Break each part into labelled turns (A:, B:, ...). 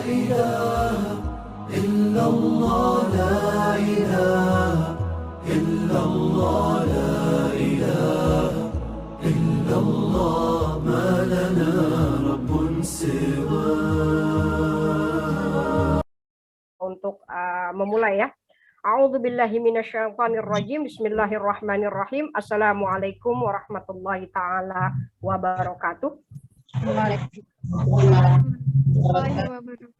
A: إله إلا الله لا إله إلا الله لا إله إلا الله ما لنا رب سواه.
B: Untuk memulai ya. A'udzubillahi minasyaitonirrajim. Bismillahirrahmanirrahim. Assalamualaikum warahmatullahi taala wabarakatuh.
C: Warahmatullahi wabarakatuh.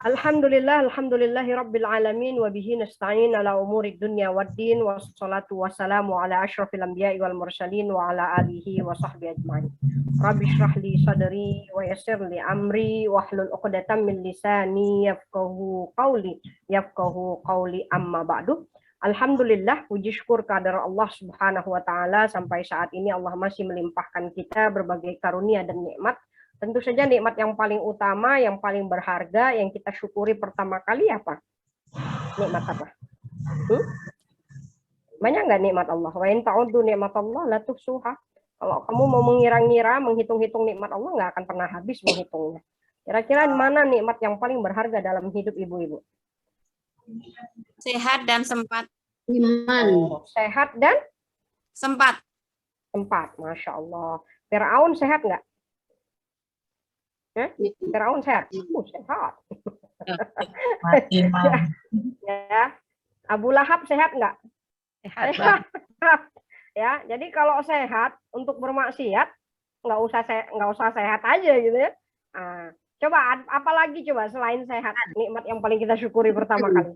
B: Alhamdulillahi rabbil alamin wa bihi nasta'in ala umurid dunya waddin wassalatu wassalamu ala asyrafil anbiya'i wal mursalin wa ala alihi wa sahbihi ajma'in. Rabbi shrah li sadri wa yassir li amri wahlul 'uqdatam min lisani yafqahu qawli amma ba'du. Alhamdulillah, puji syukur kehadirat Allah Subhanahu wa taala, sampai saat ini Allah masih melimpahkan kita berbagai karunia dan nikmat. Tentu saja nikmat yang paling utama, yang paling berharga, yang kita syukuri pertama kali apa? Nikmat apa? Banyak nggak nikmat Allah? Wa in ta'uddu nikmatallah la tuhsuha. Kalau kamu mau mengira-ngira, menghitung-hitung nikmat Allah, nggak akan pernah habis menghitungnya. Kira-kira mana nikmat yang paling berharga dalam hidup ibu-ibu?
C: Sehat dan sempat.
B: Iman. Sehat dan
C: Sempat.
B: sempat. Masya Allah. Fir'aun sehat nggak? Fir'aun sehat? Sehat. Ya. Abu Lahab sehat nggak? Sehat. Ya, jadi kalau sehat untuk bermaksiat nggak usah sehat aja gitu ya. Nah, coba apalagi coba selain sehat, nikmat yang paling kita syukuri pertama kali.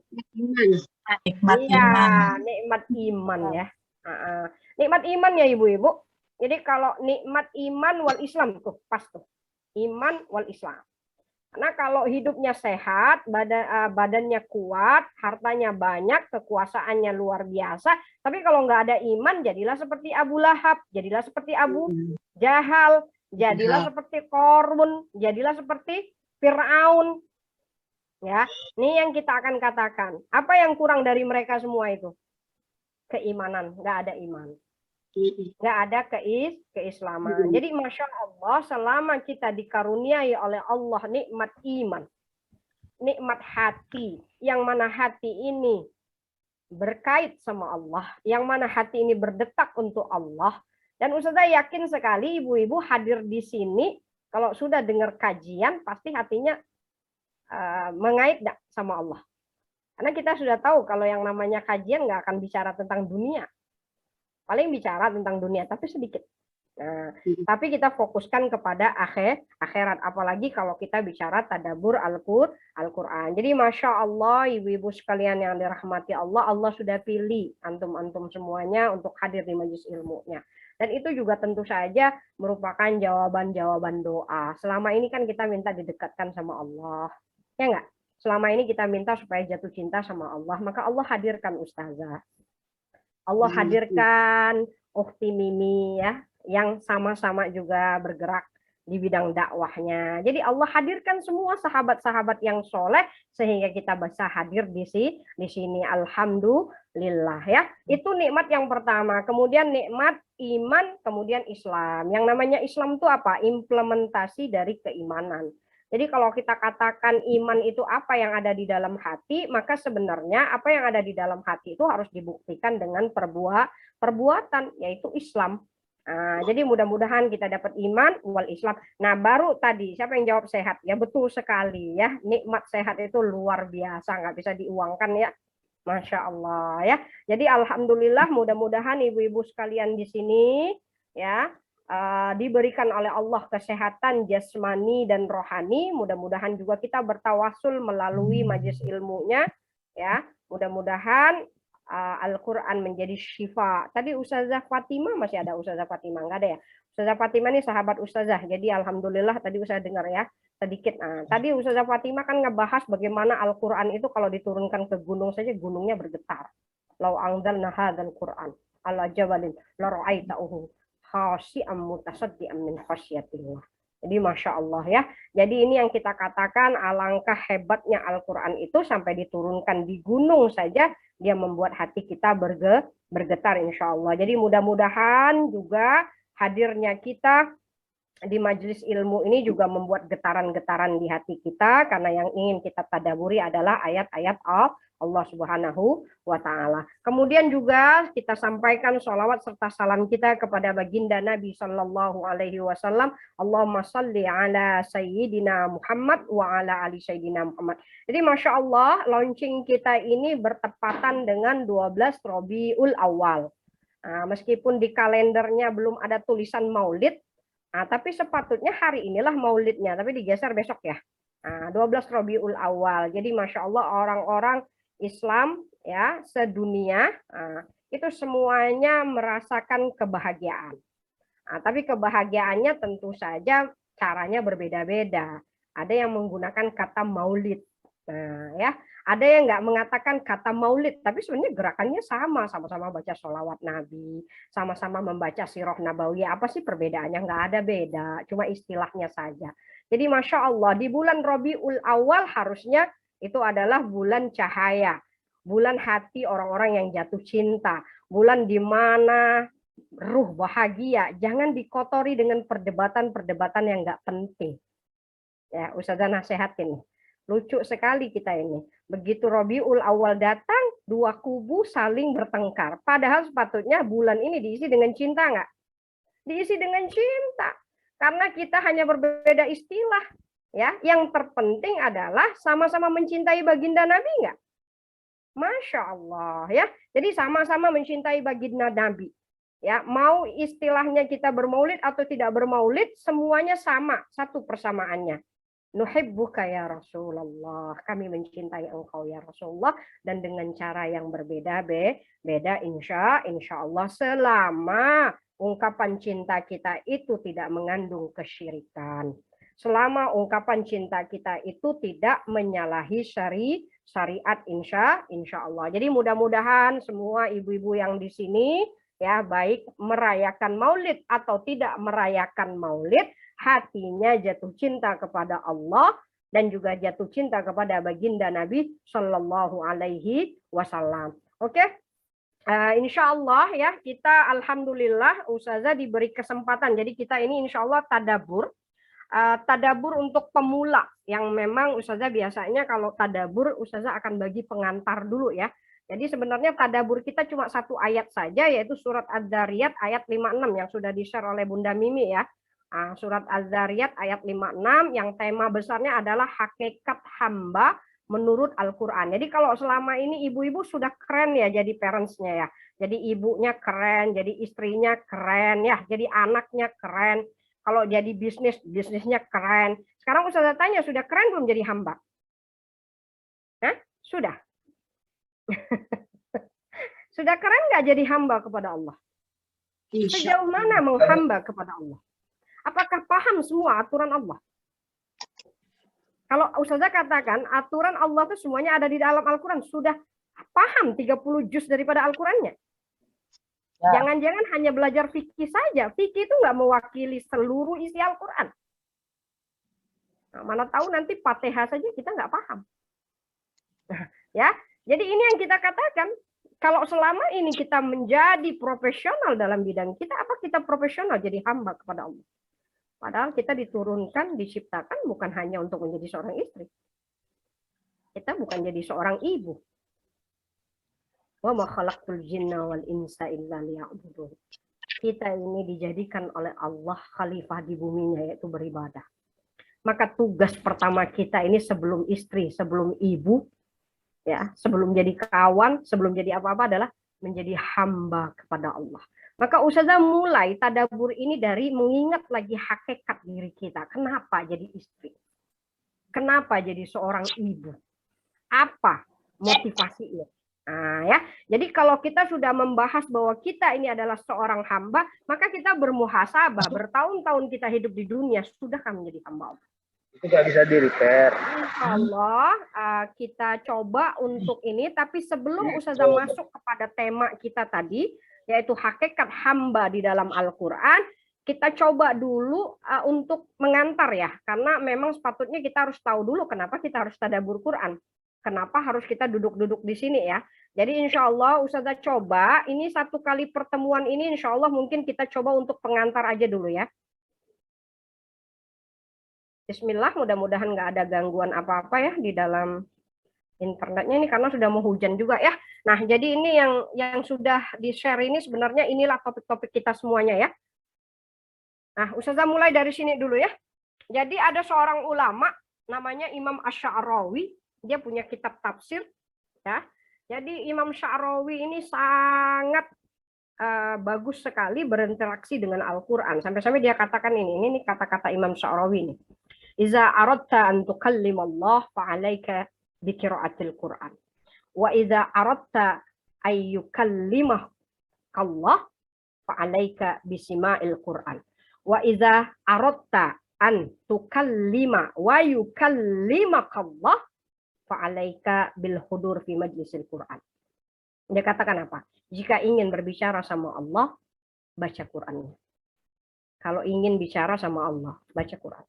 D: Nikmat
B: Iya,
D: iman.
B: nikmat iman ya. Nikmat iman ya ibu-ibu. Jadi kalau nikmat iman wal Islam tuh pas tuh. Iman wal Islam. Karena kalau hidupnya sehat, badannya kuat, hartanya banyak, kekuasaannya luar biasa, tapi kalau nggak ada iman, jadilah seperti Abu Lahab, jadilah seperti Abu Jahal, jadilah seperti Qarun, jadilah seperti Fir'aun. Ya, ini yang kita akan katakan. Apa yang kurang dari mereka semua itu? Keimanan, nggak ada iman. Nggak ada keislaman. Jadi Masya Allah, selama kita dikaruniai oleh Allah nikmat iman, nikmat hati, yang mana hati ini berkait sama Allah, yang mana hati ini berdetak untuk Allah. Dan Ustazah yakin sekali ibu-ibu hadir di sini, kalau sudah dengar kajian, pasti hatinya mengait sama Allah. Karena kita sudah tahu kalau yang namanya kajian nggak akan bicara tentang dunia. Paling bicara tentang dunia, tapi sedikit. Nah, tapi kita fokuskan kepada akhirat. Apalagi kalau kita bicara tadabbur Al-Quran. Jadi Masya Allah, ibu-ibu sekalian yang dirahmati Allah, Allah sudah pilih antum-antum semuanya untuk hadir di majelis ilmunya. Dan itu juga tentu saja merupakan jawaban-jawaban doa. Selama ini kan kita minta didekatkan sama Allah. Ya enggak? Selama ini kita minta supaya jatuh cinta sama Allah. Maka Allah hadirkan Ustazah. Allah hadirkan Ukhti Mimi ya, yang sama-sama juga bergerak di bidang dakwahnya. Jadi Allah hadirkan semua sahabat-sahabat yang soleh sehingga kita bisa hadir di sini. Alhamdulillah ya. Itu nikmat yang pertama. Kemudian nikmat iman, kemudian Islam. Yang namanya Islam itu apa? Implementasi dari keimanan. Jadi kalau kita katakan iman itu apa yang ada di dalam hati, maka sebenarnya apa yang ada di dalam hati itu harus dibuktikan dengan perbuatan, yaitu Islam. Nah, jadi mudah-mudahan kita dapat iman wal Islam. Nah, baru tadi siapa yang jawab sehat? Ya betul sekali ya. Nikmat sehat itu luar biasa, nggak bisa diuangkan ya. Masya Allah ya. Jadi alhamdulillah, mudah-mudahan ibu-ibu sekalian di sini ya diberikan oleh Allah kesehatan jasmani dan rohani. Mudah-mudahan juga kita bertawasul melalui majelis ilmunya ya. Mudah-mudahan Al-Quran menjadi syifa. Tadi Ustazah Fatimah, masih ada Ustazah Fatimah? Enggak ada ya? Ustazah Fatimah ini sahabat Ustazah. Jadi alhamdulillah tadi Ustazah dengar ya sedikit. Nah, tadi Ustazah Fatimah kan ngebahas bagaimana Al-Quran itu kalau diturunkan ke gunung saja gunungnya bergetar. Lau anzalna hadzal Quran ala jabalin la ra'aitahu khashi'an mutasaddian min khasyatillah. Jadi Masya Allah ya. Jadi ini yang kita katakan alangkah hebatnya Al-Quran itu sampai diturunkan di gunung saja dia membuat hati kita bergetar insya Allah. Jadi mudah-mudahan juga hadirnya kita di majelis ilmu ini juga membuat getaran-getaran di hati kita, karena yang ingin kita tadaburi adalah ayat-ayat Allah Subhanahu wa Ta'ala. Kemudian juga kita sampaikan sholawat serta salam kita kepada baginda Nabi Sallallahu Alaihi Wasallam. Allahumma salli ala Sayyidina Muhammad wa ala ali Sayyidina Muhammad. Jadi Masya Allah, launching kita ini bertepatan dengan 12 Rabiul Awal. Nah, meskipun di kalendernya belum ada tulisan maulid, tapi sepatutnya hari inilah maulidnya, tapi digeser besok ya. 12 Rabiul Awal. Jadi Masya Allah, orang-orang Islam ya sedunia itu semuanya merasakan kebahagiaan. Tapi kebahagiaannya tentu saja caranya berbeda-beda. Ada yang menggunakan kata maulid. Ya, ada yang nggak mengatakan kata maulid, tapi sebenarnya gerakannya sama-sama baca sholawat Nabi, sama-sama membaca sirah nabawiyah. Apa sih perbedaannya? Nggak ada beda, cuma istilahnya saja. Jadi Masya Allah, di bulan Rabiul Awal harusnya itu adalah bulan cahaya, bulan hati orang-orang yang jatuh cinta, bulan di mana ruh bahagia. Jangan dikotori dengan perdebatan-perdebatan yang nggak penting. Ya, Ustazah nasihatin. Lucu sekali kita ini. Begitu Rabiul Awal datang, dua kubu saling bertengkar. Padahal sepatutnya bulan ini diisi dengan cinta nggak? Diisi dengan cinta. Karena kita hanya berbeda istilah. Ya, yang terpenting adalah sama-sama mencintai baginda Nabi nggak? Masya Allah ya. Jadi sama-sama mencintai baginda Nabi. Ya, mau istilahnya kita bermaulid atau tidak bermaulid, semuanya sama, satu persamaannya. Nuhibbuka ya Rasulullah, kami mencintai engkau ya Rasulullah, dan dengan cara yang beda insya Allah, selama ungkapan cinta kita itu tidak mengandung kesyirikan, selama ungkapan cinta kita itu tidak menyalahi syariat insya Allah. Jadi mudah-mudahan semua ibu-ibu yang di sini ya, baik merayakan maulid atau tidak merayakan maulid, hatinya jatuh cinta kepada Allah dan juga jatuh cinta kepada baginda Nabi Shallallahu Alaihi Wasallam. Oke, insya Allah ya, kita alhamdulillah Ustazah diberi kesempatan. Jadi kita ini insya Allah tadabur untuk pemula, yang memang Ustazah biasanya kalau tadabur Ustazah akan bagi pengantar dulu ya. Jadi sebenarnya tadabur kita cuma satu ayat saja, yaitu surat Az-Zariyat ayat 56 yang sudah di-share oleh Bunda Mimi ya. Surat Az-Zariyat ayat 56 yang tema besarnya adalah hakikat hamba menurut Al-Quran. Jadi kalau selama ini ibu-ibu sudah keren ya jadi parentsnya ya. Jadi ibunya keren, jadi istrinya keren ya, jadi anaknya keren. Kalau jadi bisnisnya keren. Sekarang Ustazah tanya, sudah keren belum jadi hamba? Hah? Sudah. Sudah keren nggak jadi hamba kepada Allah? Sejauh mana menghamba kepada Allah? Apakah paham semua aturan Allah? Kalau Ustazah katakan aturan Allah itu semuanya ada di dalam Al-Quran, sudah paham 30 juz daripada Al-Qurannya? Jangan-jangan hanya belajar fikih saja. Fikih itu nggak mewakili seluruh isi Al-Quran. Nah, mana tahu nanti Fatihah saja kita nggak paham. Ya, jadi ini yang kita katakan. Kalau selama ini kita menjadi profesional dalam bidang kita, apa kita profesional jadi hamba kepada Allah? Padahal kita diturunkan, diciptakan bukan hanya untuk menjadi seorang istri. Kita bukan jadi seorang ibu. Wa ma khalaqtul jinna wal insa illa liya'budun. Kita ini dijadikan oleh Allah khalifah di buminya, yaitu beribadah. Maka tugas pertama kita ini sebelum istri, sebelum ibu, ya, sebelum jadi kawan, sebelum jadi apa-apa adalah menjadi hamba kepada Allah. Maka Ustazah mulai tadabur ini dari mengingat lagi hakikat diri kita. Kenapa jadi istri? Kenapa jadi seorang ibu? Apa motivasinya? Nah, ya. Jadi kalau kita sudah membahas bahwa kita ini adalah seorang hamba, maka kita bermuhasabah, bertahun-tahun kita hidup di dunia, sudahkah menjadi hamba Allah?
E: Itu nggak bisa di-repair.
B: Insyaallah kita coba untuk ini, tapi sebelum Ustazah masuk kepada tema kita tadi, yaitu hakikat hamba di dalam Al-Quran, kita coba dulu untuk mengantar ya, karena memang sepatutnya kita harus tahu dulu kenapa kita harus tadabbur Quran, kenapa harus kita duduk-duduk di sini ya. Jadi insya Allah Ustazah coba, ini satu kali pertemuan ini insya Allah mungkin kita coba untuk pengantar aja dulu ya. Bismillah, mudah-mudahan nggak ada gangguan apa-apa ya di dalam internetnya ini karena sudah mau hujan juga ya. Nah, jadi ini yang sudah di-share ini sebenarnya inilah topik-topik kita semuanya ya. Nah, Ustazah mulai dari sini dulu ya. Jadi ada seorang ulama namanya Imam Asy'arawi, dia punya kitab tafsir ya. Jadi Imam Sya'rawi ini sangat bagus sekali berinteraksi dengan Al-Qur'an. Sampai-sampai dia katakan ini kata-kata Imam Sya'rawi ini. Iza aradta an tukallimallah fa'alaika biqira'atil Qur'an. Wa iza aradta ay yukallimakallah fa'alaika bisima'il Qur'an. Wa iza aradta an tukallima wa yukallimakallah fa'alaika bil hudur fi majlisil Qur'an. Dia katakan apa? Jika ingin berbicara sama Allah, baca Qur'annya. Kalau ingin bicara sama Allah, baca Qur'an.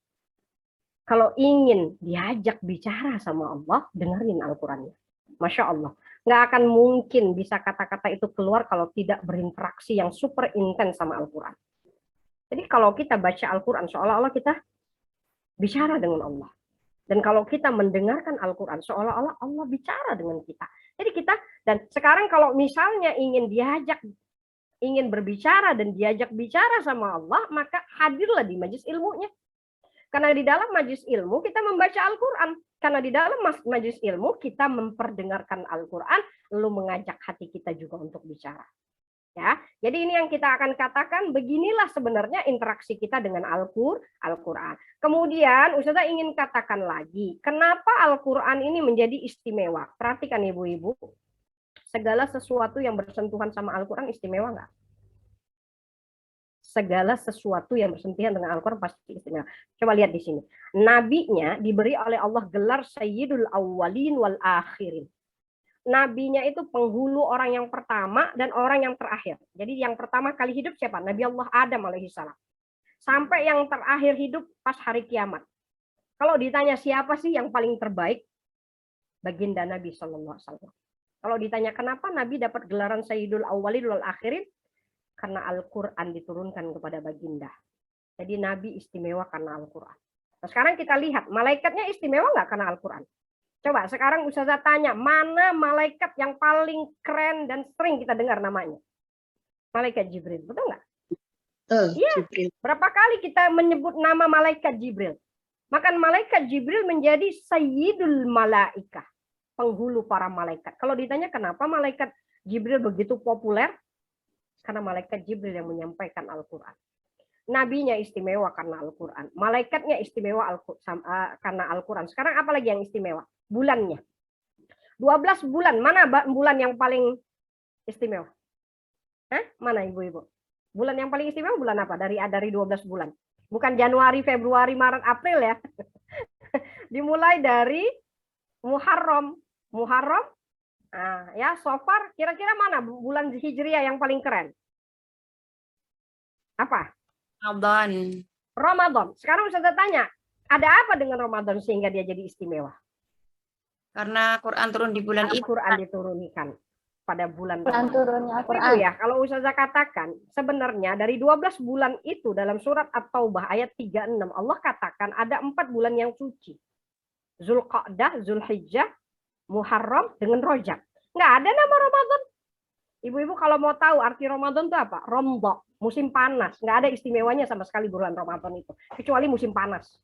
B: Kalau ingin diajak bicara sama Allah, dengerin Al-Qur'annya. Masya Allah. Nggak akan mungkin bisa kata-kata itu keluar kalau tidak berinteraksi yang super intens sama Al-Qur'an. Jadi kalau kita baca Al-Qur'an, seolah-olah kita bicara dengan Allah. Dan kalau kita mendengarkan Al-Quran, seolah-olah Allah bicara dengan kita. Jadi kita, dan sekarang kalau misalnya ingin berbicara dan diajak bicara sama Allah, maka hadirlah di majelis ilmunya. Karena di dalam majelis ilmu kita membaca Al-Quran. Karena di dalam majelis ilmu kita memperdengarkan Al-Quran, lalu mengajak hati kita juga untuk bicara. Ya, jadi ini yang kita akan katakan, beginilah sebenarnya interaksi kita dengan Al-Quran. Kemudian Ustazah ingin katakan lagi, kenapa Al-Quran ini menjadi istimewa? Perhatikan ibu-ibu, segala sesuatu yang bersentuhan sama Al-Quran istimewa nggak? Segala sesuatu yang bersentuhan dengan Al-Quran pasti istimewa. Coba lihat di sini. Nabinya diberi oleh Allah gelar Sayyidul Awwalin wal Akhirin. Nabinya itu penghulu orang yang pertama dan orang yang terakhir. Jadi yang pertama kali hidup siapa? Nabi Allah Adam alaihissalam. Sampai yang terakhir hidup pas hari kiamat. Kalau ditanya siapa sih yang paling terbaik? Baginda Nabi SAW. Kalau ditanya kenapa Nabi dapat gelaran Sayyidul Awwalin wal Akhirin? Karena Al-Quran diturunkan kepada baginda. Jadi Nabi istimewa karena Al-Quran. Nah, sekarang kita lihat, malaikatnya istimewa nggak karena Al-Quran? Coba sekarang Ustazah tanya, mana malaikat yang paling keren dan sering kita dengar namanya? Malaikat Jibril, betul nggak? Iya. Berapa kali kita menyebut nama malaikat Jibril? Maka malaikat Jibril menjadi Sayyidul Malaikah, penghulu para malaikat. Kalau ditanya kenapa malaikat Jibril begitu populer? Karena malaikat Jibril yang menyampaikan Al-Quran. Nabinya istimewa karena Al-Quran. Malaikatnya istimewa karena Al-Quran. Sekarang apa lagi yang istimewa? Bulannya. 12 bulan. Mana bulan yang paling istimewa? Mana ibu-ibu? Bulan yang paling istimewa bulan apa? Dari 12 bulan. Bukan Januari, Februari, Maret, April ya. Dimulai dari Muharram. Muharram. Nah, ya, so far kira-kira mana bulan Hijriah yang paling keren? Apa?
C: Ramadan.
B: Ramadan. Sekarang Ustazah tanya, ada apa dengan Ramadan sehingga dia jadi istimewa?
C: Karena Quran turun di bulan itu.
B: Quran diturunkan pada bulan
D: Quran turunnya Al-Quran.
B: Itu ya, kalau Ustazah katakan, sebenarnya dari 12 bulan itu dalam surat At-Taubah ayat 36, Allah katakan ada 4 bulan yang suci. Zulqa'dah, Zulhijjah, Muharram, dengan Rajab. Nggak ada nama Ramadan. Ibu-ibu kalau mau tahu arti Ramadan itu apa? Rombo, musim panas. Nggak ada istimewanya sama sekali bulan Ramadan itu. Kecuali musim panas.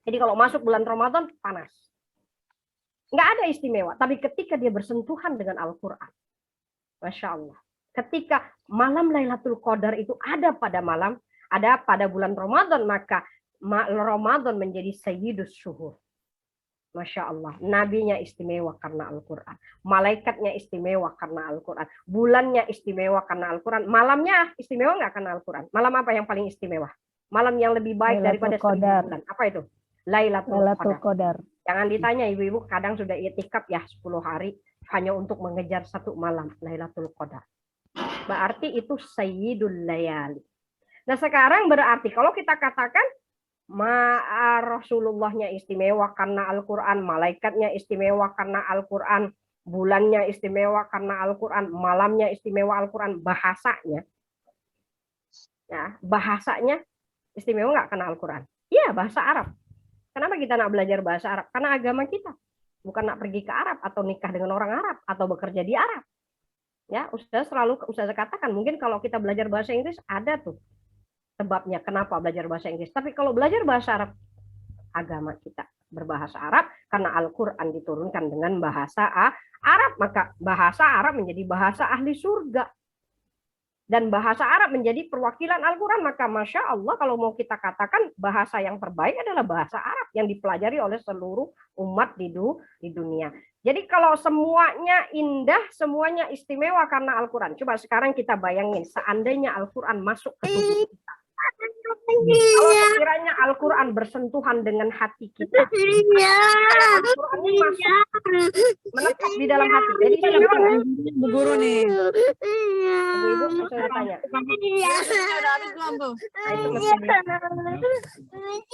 B: Jadi kalau masuk bulan Ramadan, panas. Nggak ada istimewa. Tapi ketika dia bersentuhan dengan Al-Quran. Masya Allah. Ketika malam Lailatul Qadar itu ada pada bulan Ramadan, maka Ramadan menjadi Sayyidus Syuhur. Masya Allah. Nabinya istimewa karena Al-Quran. Malaikatnya istimewa karena Al-Quran. Bulannya istimewa karena Al-Quran. Malamnya istimewa nggak karena Al-Quran? Malam apa yang paling istimewa? Malam yang lebih baik daripada 1000 bulan. Apa itu? Lailatul Qadar. Jangan ditanya ibu-ibu, kadang sudah i'tikaf ya 10 hari hanya untuk mengejar satu malam Lailatul Qadar. Berarti itu Sayyidul Layali. Nah sekarang berarti kalau kita katakan Rasulullahnya istimewa karena Al-Quran, malaikatnya istimewa karena Al-Quran, bulannya istimewa karena Al-Quran, malamnya istimewa Al-Quran, bahasanya istimewa nggak karena Al-Quran? Iya, bahasa Arab. Kenapa kita nak belajar bahasa Arab? Karena agama kita. Bukan nak pergi ke Arab atau nikah dengan orang Arab atau bekerja di Arab. Ya, Ustaz katakan mungkin kalau kita belajar bahasa Inggris ada tuh sebabnya kenapa belajar bahasa Inggris. Tapi kalau belajar bahasa Arab, agama kita berbahasa Arab karena Al-Qur'an diturunkan dengan bahasa Arab, maka bahasa Arab menjadi bahasa ahli surga. Dan bahasa Arab menjadi perwakilan Al-Quran, maka Masya Allah kalau mau kita katakan bahasa yang terbaik adalah bahasa Arab yang dipelajari oleh seluruh umat di dunia. Jadi kalau semuanya indah, semuanya istimewa karena Al-Quran. Coba sekarang kita bayangin, seandainya Al-Quran masuk ke tubuh kita. Kalau sekiranya Al-Quran bersentuhan dengan hati kita, Al-Quran ini masuk menetap di dalam hati. Jadi istimewa nggak?
D: Bu Guru nih.
B: Ibu-ibu saya tanya. Nah, itu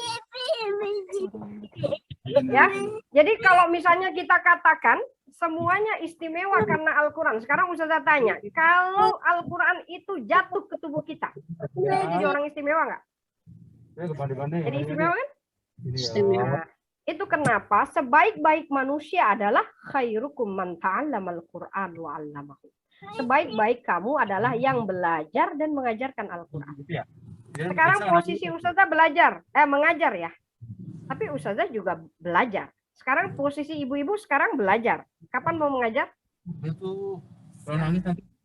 B: ya. Jadi kalau misalnya kita katakan semuanya istimewa karena Al-Quran. Sekarang Ustazah tanya, kalau Al-Quran itu jatuh ke tubuh kita, jadi orang istimewa nggak? Jadi istimewa kan? Nah, itu kenapa sebaik-baik manusia adalah khairukum man ta'allamal Qur'an wa 'allamahu. Sebaik-baik kamu adalah yang belajar dan mengajarkan Al-Quran. Sekarang posisi Ustazah mengajar ya. Tapi Ustazah juga belajar. Sekarang posisi ibu-ibu sekarang belajar. Kapan mau mengajar?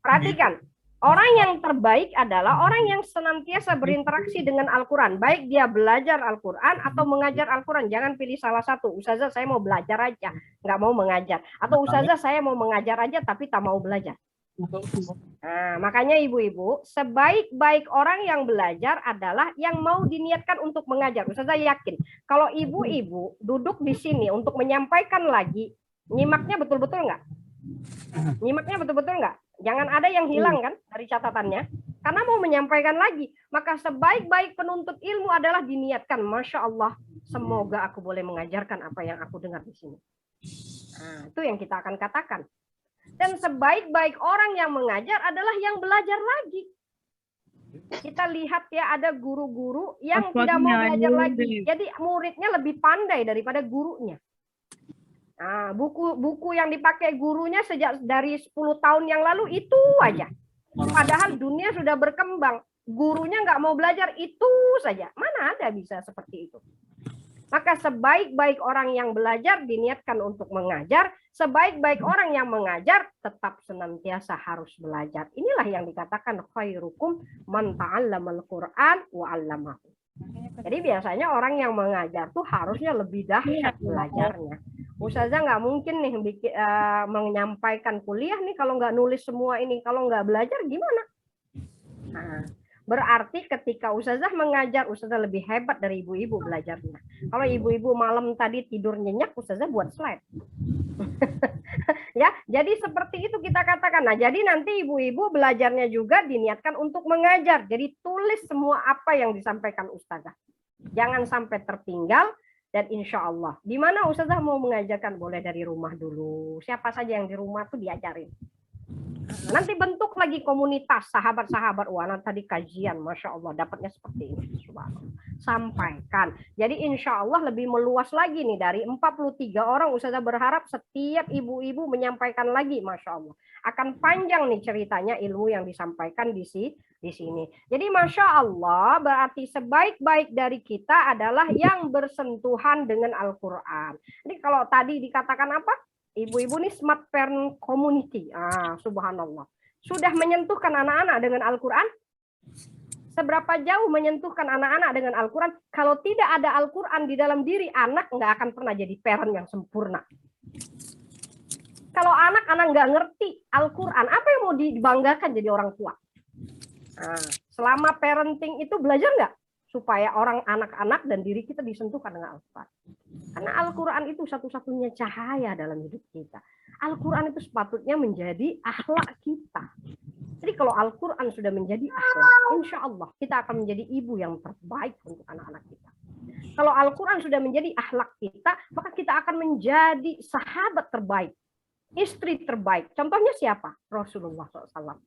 B: Perhatikan. Orang yang terbaik adalah orang yang senantiasa berinteraksi dengan Al-Quran. Baik dia belajar Al-Quran atau mengajar Al-Quran. Jangan pilih salah satu. Ustazah saya mau belajar aja, nggak mau mengajar. Atau Ustazah saya mau mengajar aja tapi tak mau belajar. Nah, makanya ibu-ibu, sebaik-baik orang yang belajar adalah yang mau diniatkan untuk mengajar. Ustazah yakin, kalau ibu-ibu duduk di sini untuk menyampaikan lagi, nyimaknya betul-betul nggak? Nyimaknya betul-betul nggak? Jangan ada yang hilang kan dari catatannya. Karena mau menyampaikan lagi. Maka sebaik-baik penuntut ilmu adalah diniatkan. Masya Allah, semoga aku boleh mengajarkan apa yang aku dengar di sini. Nah, itu yang kita akan katakan. Dan sebaik-baik orang yang mengajar adalah yang belajar lagi. Kita lihat ya, ada guru-guru yang tidak mau belajar lagi. Jadi muridnya lebih pandai daripada gurunya. Nah, buku yang dipakai gurunya sejak dari 10 tahun yang lalu itu aja. Padahal dunia sudah berkembang. Gurunya nggak mau belajar itu saja. Mana ada bisa seperti itu. Maka sebaik-baik orang yang belajar diniatkan untuk mengajar. Sebaik-baik orang yang mengajar tetap senantiasa harus belajar. Inilah yang dikatakan khairukum man ta'allamal Qur'an wa 'allamahu. Jadi biasanya orang yang mengajar tuh harusnya lebih dahsyat belajarnya. Ustazah nggak mungkin nih menyampaikan kuliah nih kalau nggak nulis semua ini, kalau nggak belajar gimana? Nah, berarti ketika Ustazah mengajar, Ustazah lebih hebat dari ibu-ibu belajarnya. Kalau ibu-ibu malam tadi tidur nyenyak, Ustazah buat slide. Ya, jadi seperti itu kita katakan. Nah, jadi nanti ibu-ibu belajarnya juga diniatkan untuk mengajar. Jadi tulis semua apa yang disampaikan Ustazah. Jangan sampai tertinggal. Dan insya Allah, di mana Ustazah mau mengajarkan boleh dari rumah dulu. Siapa saja yang di rumah tuh diajarin. Nanti bentuk lagi komunitas sahabat-sahabat. Wah, nanti tadi kajian, Masya Allah, dapatnya seperti ini. Subhanallah. Sampaikan. Jadi insya Allah lebih meluas lagi nih. Dari 43 orang, Ustazah berharap setiap ibu-ibu menyampaikan lagi, Masya Allah. Akan panjang nih ceritanya ilmu yang disampaikan di sini. Jadi Masya Allah, berarti sebaik-baik dari kita adalah yang bersentuhan dengan Al-Quran. Jadi kalau tadi dikatakan apa? Ibu-ibu ini smart parent community. Subhanallah. Sudah menyentuhkan anak-anak dengan Al-Quran? Seberapa jauh menyentuhkan anak-anak dengan Al-Quran? Kalau tidak ada Al-Quran di dalam diri, anak nggak akan pernah jadi parent yang sempurna. Kalau anak-anak nggak ngerti Al-Quran, apa yang mau dibanggakan jadi orang tua? Nah, selama parenting itu belajar nggak? Supaya orang anak-anak dan diri kita disentuhkan dengan Al-Quran. Karena Al-Quran itu satu-satunya cahaya dalam hidup kita. Al-Quran itu sepatutnya menjadi akhlak kita. Jadi kalau Al-Quran sudah menjadi akhlak, insya Allah kita akan menjadi ibu yang terbaik untuk anak-anak kita. Kalau Al-Quran sudah menjadi akhlak kita, maka kita akan menjadi sahabat terbaik, istri terbaik. Contohnya siapa? Rasulullah SAW.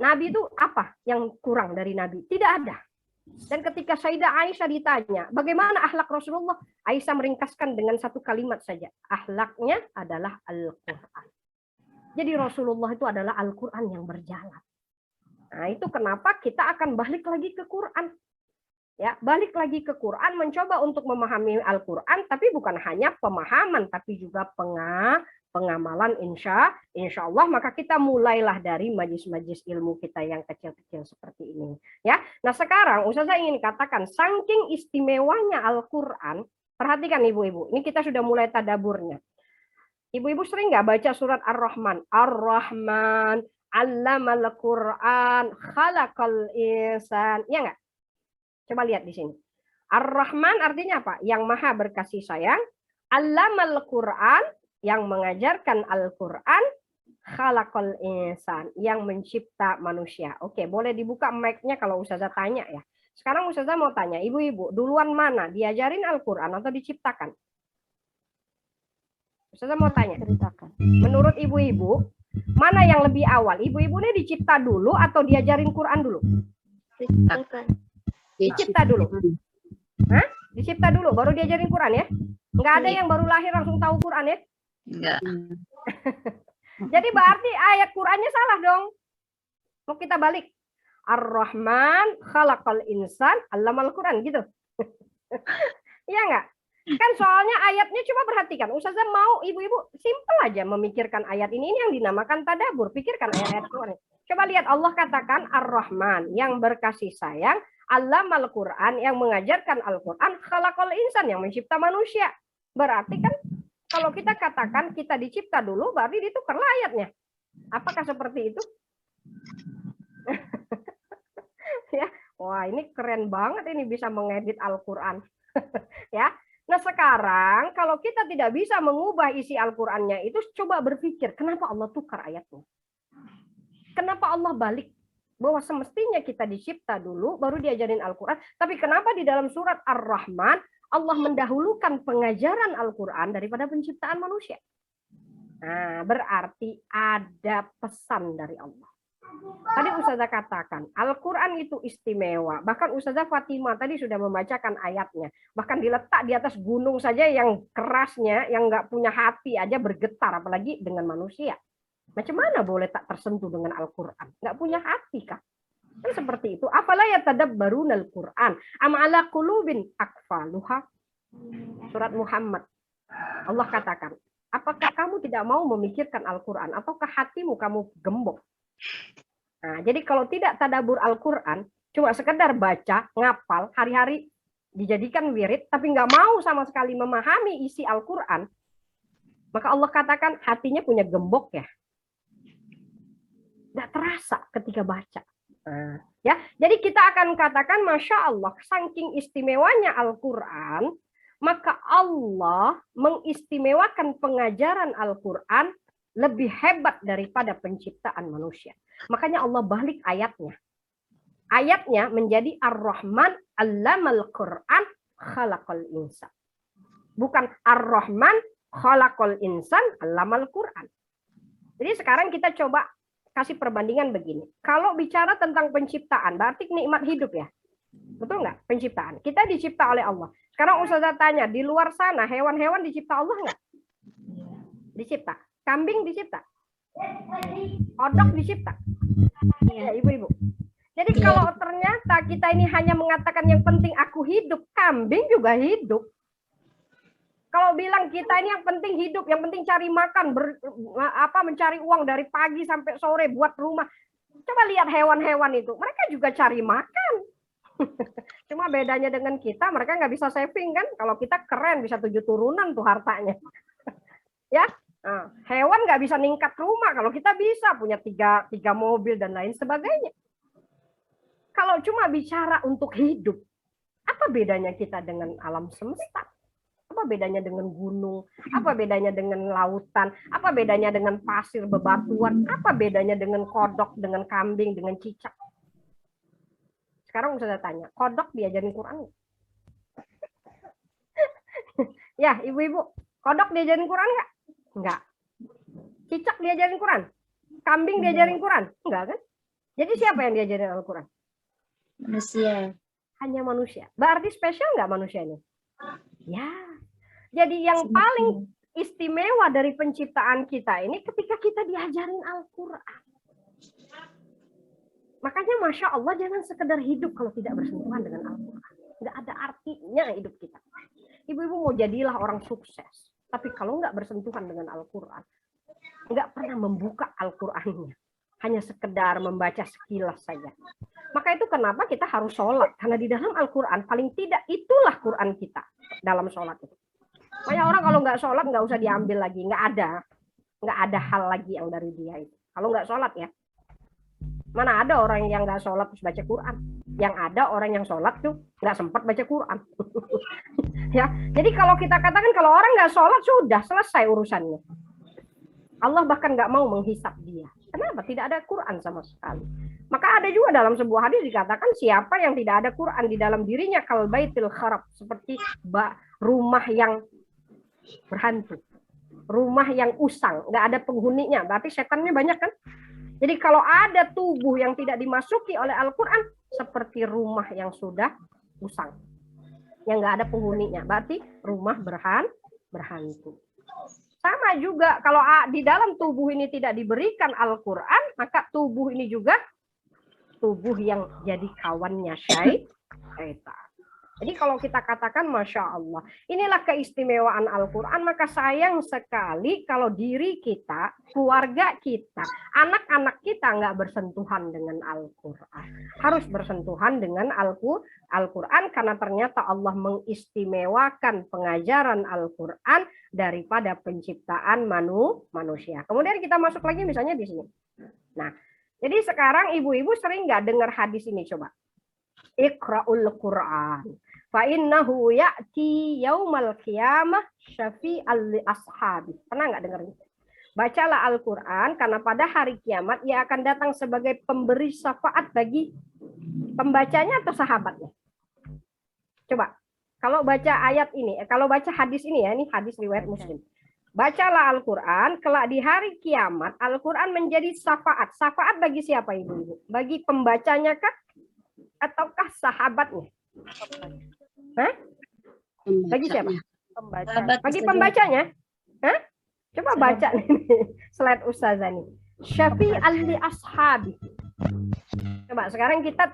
B: Nabi itu apa yang kurang dari Nabi? Tidak ada. Dan ketika Sayyidah Aisyah ditanya, bagaimana akhlak Rasulullah? Aisyah meringkaskan dengan satu kalimat saja. Akhlaknya adalah Al-Quran. Jadi Rasulullah itu adalah Al-Quran yang berjalan. Nah, itu kenapa kita akan balik lagi ke Quran. Ya, balik lagi ke Quran, mencoba untuk memahami Al-Quran, tapi bukan hanya pemahaman, tapi juga pengamalan insya Allah. Maka kita mulailah dari majlis-majlis ilmu kita yang kecil-kecil seperti ini. Ya, nah sekarang Ustazah ingin katakan, saking istimewanya Al-Quran, perhatikan ibu-ibu, ini kita sudah mulai tadaburnya. Ibu-ibu sering nggak baca surat Ar-Rahman? Ar-Rahman, Allamal Quran, Khalaqal Insan, ya nggak? Coba lihat di sini. Ar-Rahman artinya apa? Yang maha berkasih sayang. Allamal Quran, yang mengajarkan Al-Quran. Khalaqal Insan, yang mencipta manusia. Oke, boleh dibuka mic-nya kalau Ustazah tanya ya. Sekarang Ustazah mau tanya, ibu-ibu, duluan mana? Diajarin Al-Quran atau diciptakan? Ustazah mau tanya. Menurut ibu-ibu, mana yang lebih awal? Ibu-ibu ini dicipta dulu atau diajarin Quran dulu? Dicipta dulu. Hah? Dicipta dulu, baru diajarin Quran ya? Nggak ada yang baru lahir langsung tahu Quran ya?
C: Enggak.
B: Jadi berarti ayat Qurannya salah dong. Mau kita balik. Ar-Rahman khalaqal insan allamal Quran gitu. Iya nggak? Kan soalnya ayatnya coba perhatikan. Ustazah mau ibu-ibu simpel aja memikirkan ayat ini yang dinamakan tadabur. Pikirkan ayat-ayat Quran. Coba lihat Allah katakan Ar-Rahman yang berkasih sayang, Allamal Quran yang mengajarkan Al-Quran, Khalaqal Insan yang mencipta manusia. Berarti kan kalau kita katakan kita dicipta dulu, berarti ditukar ayatnya. Apakah seperti itu? Ya, wah ini keren banget ini bisa mengedit Al-Quran. Ya. Nah sekarang kalau kita tidak bisa mengubah isi Al-Qurannya itu, coba berpikir kenapa Allah tukar ayatnya? Kenapa Allah balik? Bahwa semestinya kita dicipta dulu, baru diajarin Al-Quran. Tapi kenapa di dalam surat Ar-Rahman, Allah mendahulukan pengajaran Al-Quran daripada penciptaan manusia? Nah, berarti ada pesan dari Allah. Tadi Ustazah katakan, Al-Quran itu istimewa. Bahkan Ustazah Fatimah tadi sudah membacakan ayatnya. Bahkan diletak di atas gunung saja yang kerasnya, yang nggak punya hati aja bergetar, apalagi dengan manusia. Macam mana boleh tak tersentuh dengan Al-Quran? Nggak punya hati kah? Kan seperti itu. Afala yatadabbaruna Al-Quran am ala qulubin akfaluha. Surat Muhammad. Allah katakan, apakah kamu tidak mau memikirkan Al-Quran ataukah hatimu kamu gembok? Nah, jadi kalau tidak tadabur Al-Quran, cuma sekedar baca, ngapal, hari-hari dijadikan wirid, tapi nggak mau sama sekali memahami isi Al-Quran, maka Allah katakan hatinya punya gembok ya. Nggak terasa ketika baca. Nah, ya, jadi kita akan katakan, Masya Allah, saking istimewanya Al-Quran, maka Allah mengistimewakan pengajaran Al-Quran lebih hebat daripada penciptaan manusia. Makanya Allah balik ayatnya. Ayatnya menjadi Ar-Rahman Allamal Quran Khalaqal Insan. Bukan Ar-Rahman Khalaqal Insan Allamal Quran. Jadi sekarang kita coba kasih perbandingan begini. Kalau bicara tentang penciptaan, berarti nikmat hidup ya. Betul nggak? Penciptaan. Kita dicipta oleh Allah. Sekarang Ustazah tanya, di luar sana hewan-hewan dicipta Allah nggak? Dicipta. Kambing dicipta. Kodok dicipta. Ya, ibu-ibu. Jadi kalau ternyata kita ini hanya mengatakan yang penting aku hidup, kambing juga hidup. Kalau bilang kita ini yang penting hidup, yang penting cari makan, mencari uang dari pagi sampai sore buat rumah. Coba lihat hewan-hewan itu, mereka juga cari makan. Cuma bedanya dengan kita, mereka nggak bisa saving kan? Kalau kita keren, bisa 7 turunan tuh hartanya. Ya, nah, hewan nggak bisa ningkat rumah. Kalau kita bisa punya tiga mobil dan lain sebagainya. Kalau cuma bicara untuk hidup, apa bedanya kita dengan alam semesta? Apa bedanya dengan gunung? Apa bedanya dengan lautan? Apa bedanya dengan pasir bebatuan? Apa bedanya dengan kodok, dengan kambing, dengan cicak? Sekarang saya tanya, kodok diajarin Quran? Ya, ibu-ibu, kodok diajarin Quran nggak? Enggak. Cicak diajarin Quran? Kambing diajarin Quran? Enggak kan? Jadi siapa yang diajarin Al-Quran?
C: Manusia.
B: hanya manusia. Berarti spesial nggak manusia ini? Ya. Jadi yang paling istimewa dari penciptaan kita ini ketika kita diajarin Al-Quran. Makanya Masya Allah jangan sekedar hidup kalau tidak bersentuhan dengan Al-Quran. Nggak ada artinya hidup kita. Ibu-ibu mau jadilah orang sukses. Tapi kalau nggak bersentuhan dengan Al-Quran, nggak pernah membuka Al-Qurannya. Hanya sekedar membaca sekilas saja. Maka itu kenapa kita harus sholat. Karena di dalam Al-Quran, paling tidak itulah Quran kita dalam sholat itu. Banyak orang kalau nggak sholat, nggak usah diambil lagi. Nggak ada hal lagi yang dari dia itu. Kalau nggak sholat ya. Mana ada orang yang nggak sholat terus baca Quran. Yang ada orang yang sholat tuh nggak sempat baca Quran. Ya, jadi kalau kita katakan kalau orang nggak sholat, sudah selesai urusannya. Allah bahkan nggak mau menghisap dia. Kenapa? Tidak ada Quran sama sekali. Maka ada juga dalam sebuah hadis dikatakan siapa yang tidak ada Quran di dalam dirinya kal baitil kharab, seperti rumah yang berhantu, rumah yang usang, nggak ada penghuninya. Berarti setannya banyak kan? Jadi kalau ada tubuh yang tidak dimasuki oleh Al-Quran, seperti rumah yang sudah usang, yang nggak ada penghuninya. Berarti rumah berhantu. Sama juga kalau di dalam tubuh ini tidak diberikan Al-Quran, maka tubuh ini juga tubuh yang jadi kawannya syaitan. Jadi kalau kita katakan Masya Allah, inilah keistimewaan Al-Quran, maka sayang sekali kalau diri kita, keluarga kita, anak-anak kita nggak bersentuhan dengan Al-Quran. Harus bersentuhan dengan Al-Quran karena ternyata Allah mengistimewakan pengajaran Al-Quran daripada penciptaan manusia. Kemudian kita masuk lagi misalnya di sini. Nah, jadi sekarang ibu-ibu sering nggak dengar hadis ini coba? Iqra'ul Qur'an fa innahu ya'ti yaumal qiyamah syafi'al li ashabi. Pernah nggak dengar ini? Bacalah Al-Qur'an karena pada hari kiamat ia akan datang sebagai pemberi syafaat bagi pembacanya atau sahabatnya. Coba, kalau baca ayat ini, kalau baca hadis ini ya, ini hadis riwayat Muslim. Bacalah Al-Qur'an, kelak di hari kiamat Al-Qur'an menjadi syafaat. Syafaat bagi siapa ibu-ibu? Bagi pembacanya kah? Ataukah sahabatnya? Hah? Bagi siapa? Pembaca. Bagi pembacanya? Hah? Coba baca nih slide Ustazah nih. Syafi'al li ashabi. Coba sekarang kita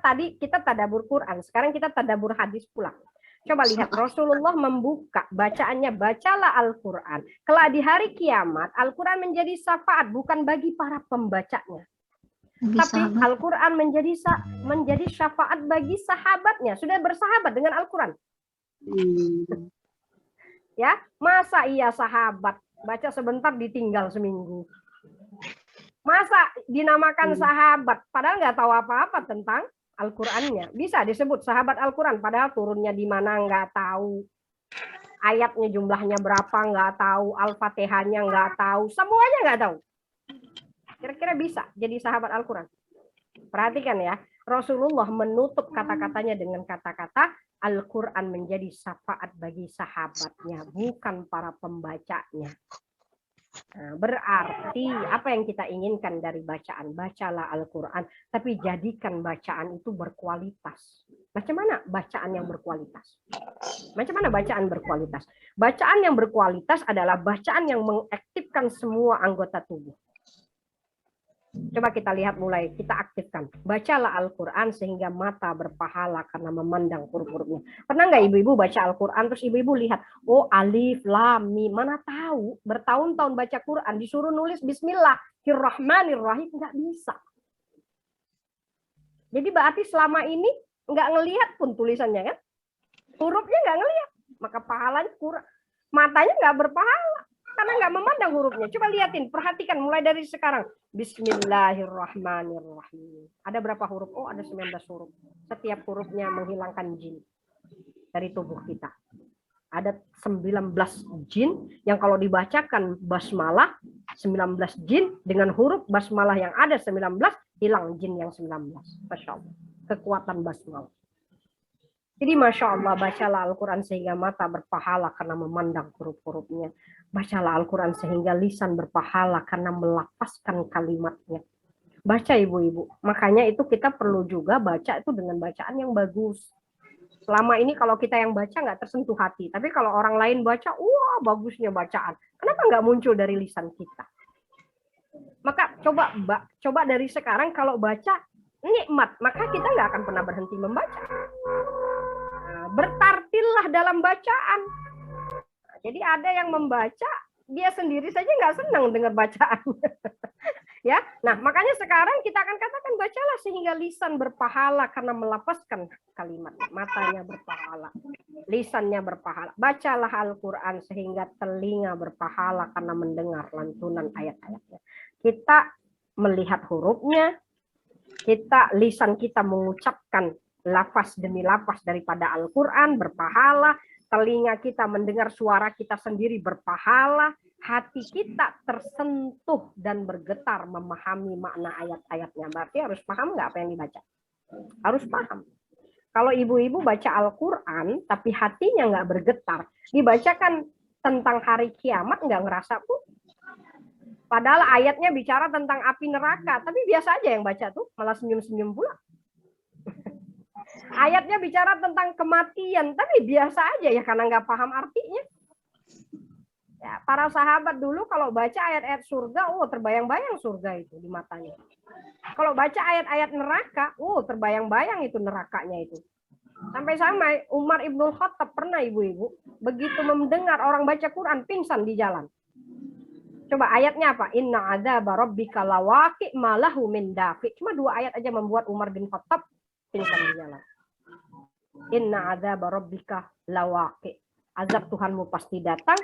B: tadabbur Quran, sekarang kita tadabbur hadis pula. Coba lihat Rasulullah membuka bacaannya, bacalah Al-Quran. Kelak di hari kiamat Al-Quran menjadi syafaat bukan bagi para pembacanya. Tapi Al-Quran menjadi syafaat bagi sahabatnya. Sudah bersahabat dengan Al-Quran. Ya, masa iya sahabat baca sebentar ditinggal seminggu? Masa dinamakan sahabat padahal nggak tahu apa-apa tentang Al-Qurannya? Bisa disebut sahabat Al-Quran padahal turunnya di mana nggak tahu. Ayatnya jumlahnya berapa nggak tahu. Al-Fatihahnya nggak tahu. Semuanya nggak tahu. Kira-kira bisa jadi sahabat Al-Quran? Perhatikan ya, Rasulullah menutup kata-katanya dengan kata-kata Al-Quran menjadi syafaat bagi sahabatnya, bukan para pembacanya. Nah, berarti apa yang kita inginkan dari bacaan? Bacalah Al-Quran, tapi jadikan bacaan itu berkualitas. Macam mana bacaan yang berkualitas? Macam mana bacaan berkualitas? Bacaan yang berkualitas adalah bacaan yang mengaktifkan semua anggota tubuh. Coba kita lihat mulai, kita aktifkan. Bacalah Al-Quran sehingga mata berpahala karena memandang huruf-hurufnya. Pernah nggak ibu-ibu baca Al-Quran terus ibu-ibu lihat, oh alif, lam, mim, mana tahu bertahun-tahun baca Quran disuruh nulis Bismillahirrahmanirrahim, nggak bisa. Jadi berarti selama ini nggak ngelihat pun tulisannya kan, hurufnya nggak ngelihat, maka pahalanya kurang, matanya nggak berpahala. Karena nggak memandang hurufnya. Coba lihatin, perhatikan mulai dari sekarang. Bismillahirrahmanirrahim. Ada berapa huruf? Oh, ada 19 huruf. Setiap hurufnya menghilangkan jin dari tubuh kita. Ada 19 jin yang kalau dibacakan basmalah 19 jin dengan huruf basmalah yang ada 19 hilang jin yang 19. Masya Allah. Kekuatan basmalah. Jadi Masya Allah, bacalah Al-Quran sehingga mata berpahala karena memandang huruf-hurufnya. Bacalah Al-Quran sehingga lisan berpahala karena melafazkan kalimatnya. Baca ibu-ibu. Makanya itu kita perlu juga baca itu dengan bacaan yang bagus. Selama ini kalau kita yang baca nggak tersentuh hati. Tapi kalau orang lain baca, wah bagusnya bacaan. Kenapa nggak muncul dari lisan kita? Maka coba dari sekarang kalau baca nikmat, maka kita nggak akan pernah berhenti membaca. Nah, bertartillah dalam bacaan. Nah, jadi ada yang membaca, dia sendiri saja nggak senang dengar bacaan. Ya, nah makanya sekarang kita akan katakan bacalah sehingga lisan berpahala karena melafazkan kalimat, matanya berpahala, lisannya berpahala. Bacalah Al-Quran sehingga telinga berpahala karena mendengar lantunan ayat-ayatnya. Kita melihat hurufnya, lisan kita mengucapkan lafaz demi lafaz daripada Al-Quran berpahala, telinga kita mendengar suara kita sendiri berpahala, hati kita tersentuh dan bergetar memahami makna ayat-ayatnya. Berarti harus paham nggak apa yang dibaca? Harus paham. Kalau ibu-ibu baca Al-Quran tapi hatinya nggak bergetar, dibacakan tentang hari kiamat nggak ngerasa pun. Padahal ayatnya bicara tentang api neraka, tapi biasa aja yang baca tuh malah senyum-senyum pula. Ayatnya bicara tentang kematian, tapi biasa aja ya karena nggak paham artinya. Ya, para sahabat dulu kalau baca ayat-ayat surga, terbayang-bayang surga itu di matanya. Kalau baca ayat-ayat neraka, terbayang-bayang itu nerakanya itu. Sampai-sampai Umar Ibnul Khattab pernah ibu-ibu, begitu mendengar orang baca Quran, pingsan di jalan. Coba ayatnya apa? Inna adzaba rabbika lawaqi ma lahu min dafi. Cuma 2 ayat aja membuat Umar bin Khattab pingsan di jalan. Inna adzaba rabbika lawaqi. Azab Tuhanmu pasti datang.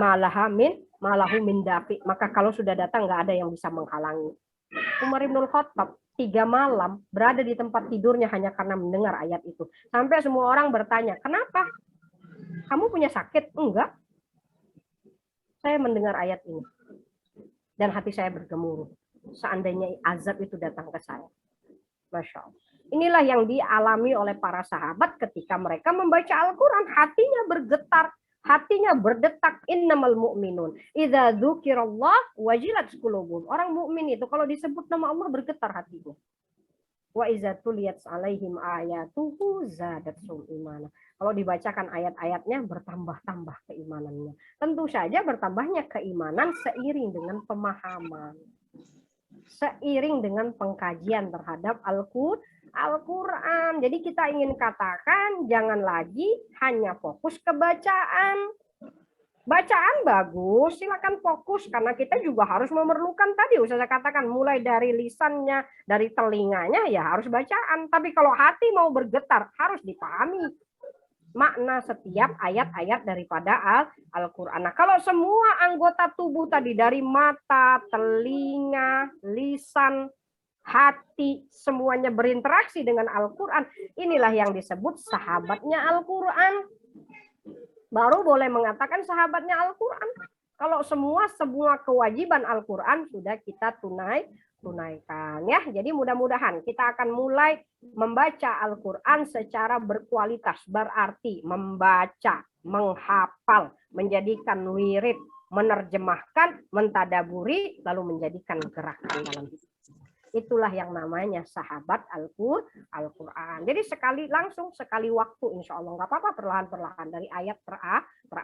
B: Malahu min dafi. Maka kalau sudah datang nggak ada yang bisa menghalangi. Umar Ibnul Khattab 3 malam berada di tempat tidurnya hanya karena mendengar ayat itu. Sampai semua orang bertanya, kenapa? Kamu punya sakit? Enggak. Saya mendengar ayat ini. Dan hati saya bergemuruh. Seandainya azab itu datang ke saya. Masya Allah. Inilah yang dialami oleh para sahabat ketika mereka membaca Al-Quran. Hatinya bergetar. Hatinya berdetak. Innamal mu'minun idza dzukirallah wajilat qulubuhum. Orang mukmin itu kalau disebut nama Allah bergetar hatinya. Wa idza tuliyat 'alaihim ayatuhu zadatsum imana. Kalau dibacakan ayat-ayatnya bertambah-tambah keimanannya. Tentu saja bertambahnya keimanan seiring dengan pemahaman. Seiring dengan pengkajian terhadap Al-Quran. Jadi kita ingin katakan jangan lagi hanya fokus ke bacaan. Bacaan bagus, silakan fokus karena kita juga harus memerlukan tadi saya katakan mulai dari lisannya, dari telinganya ya harus bacaan. Tapi kalau hati mau bergetar harus dipahami makna setiap ayat-ayat daripada Al-Quran. Nah, kalau semua anggota tubuh tadi dari mata, telinga, lisan, hati, semuanya berinteraksi dengan Al-Quran, inilah yang disebut sahabatnya Al-Quran. Baru boleh mengatakan sahabatnya Al-Quran. Kalau semua kewajiban Al-Quran sudah kita tunaikan ya. Jadi mudah-mudahan kita akan mulai membaca Al-Quran secara berkualitas, berarti membaca, menghafal, menjadikan wirid, menerjemahkan, mentadaburi, lalu menjadikan gerakan dalam hidup. Itulah yang namanya sahabat Al-Quran. Jadi sekali waktu insya Allah. Nggak apa-apa perlahan-perlahan dari ayat per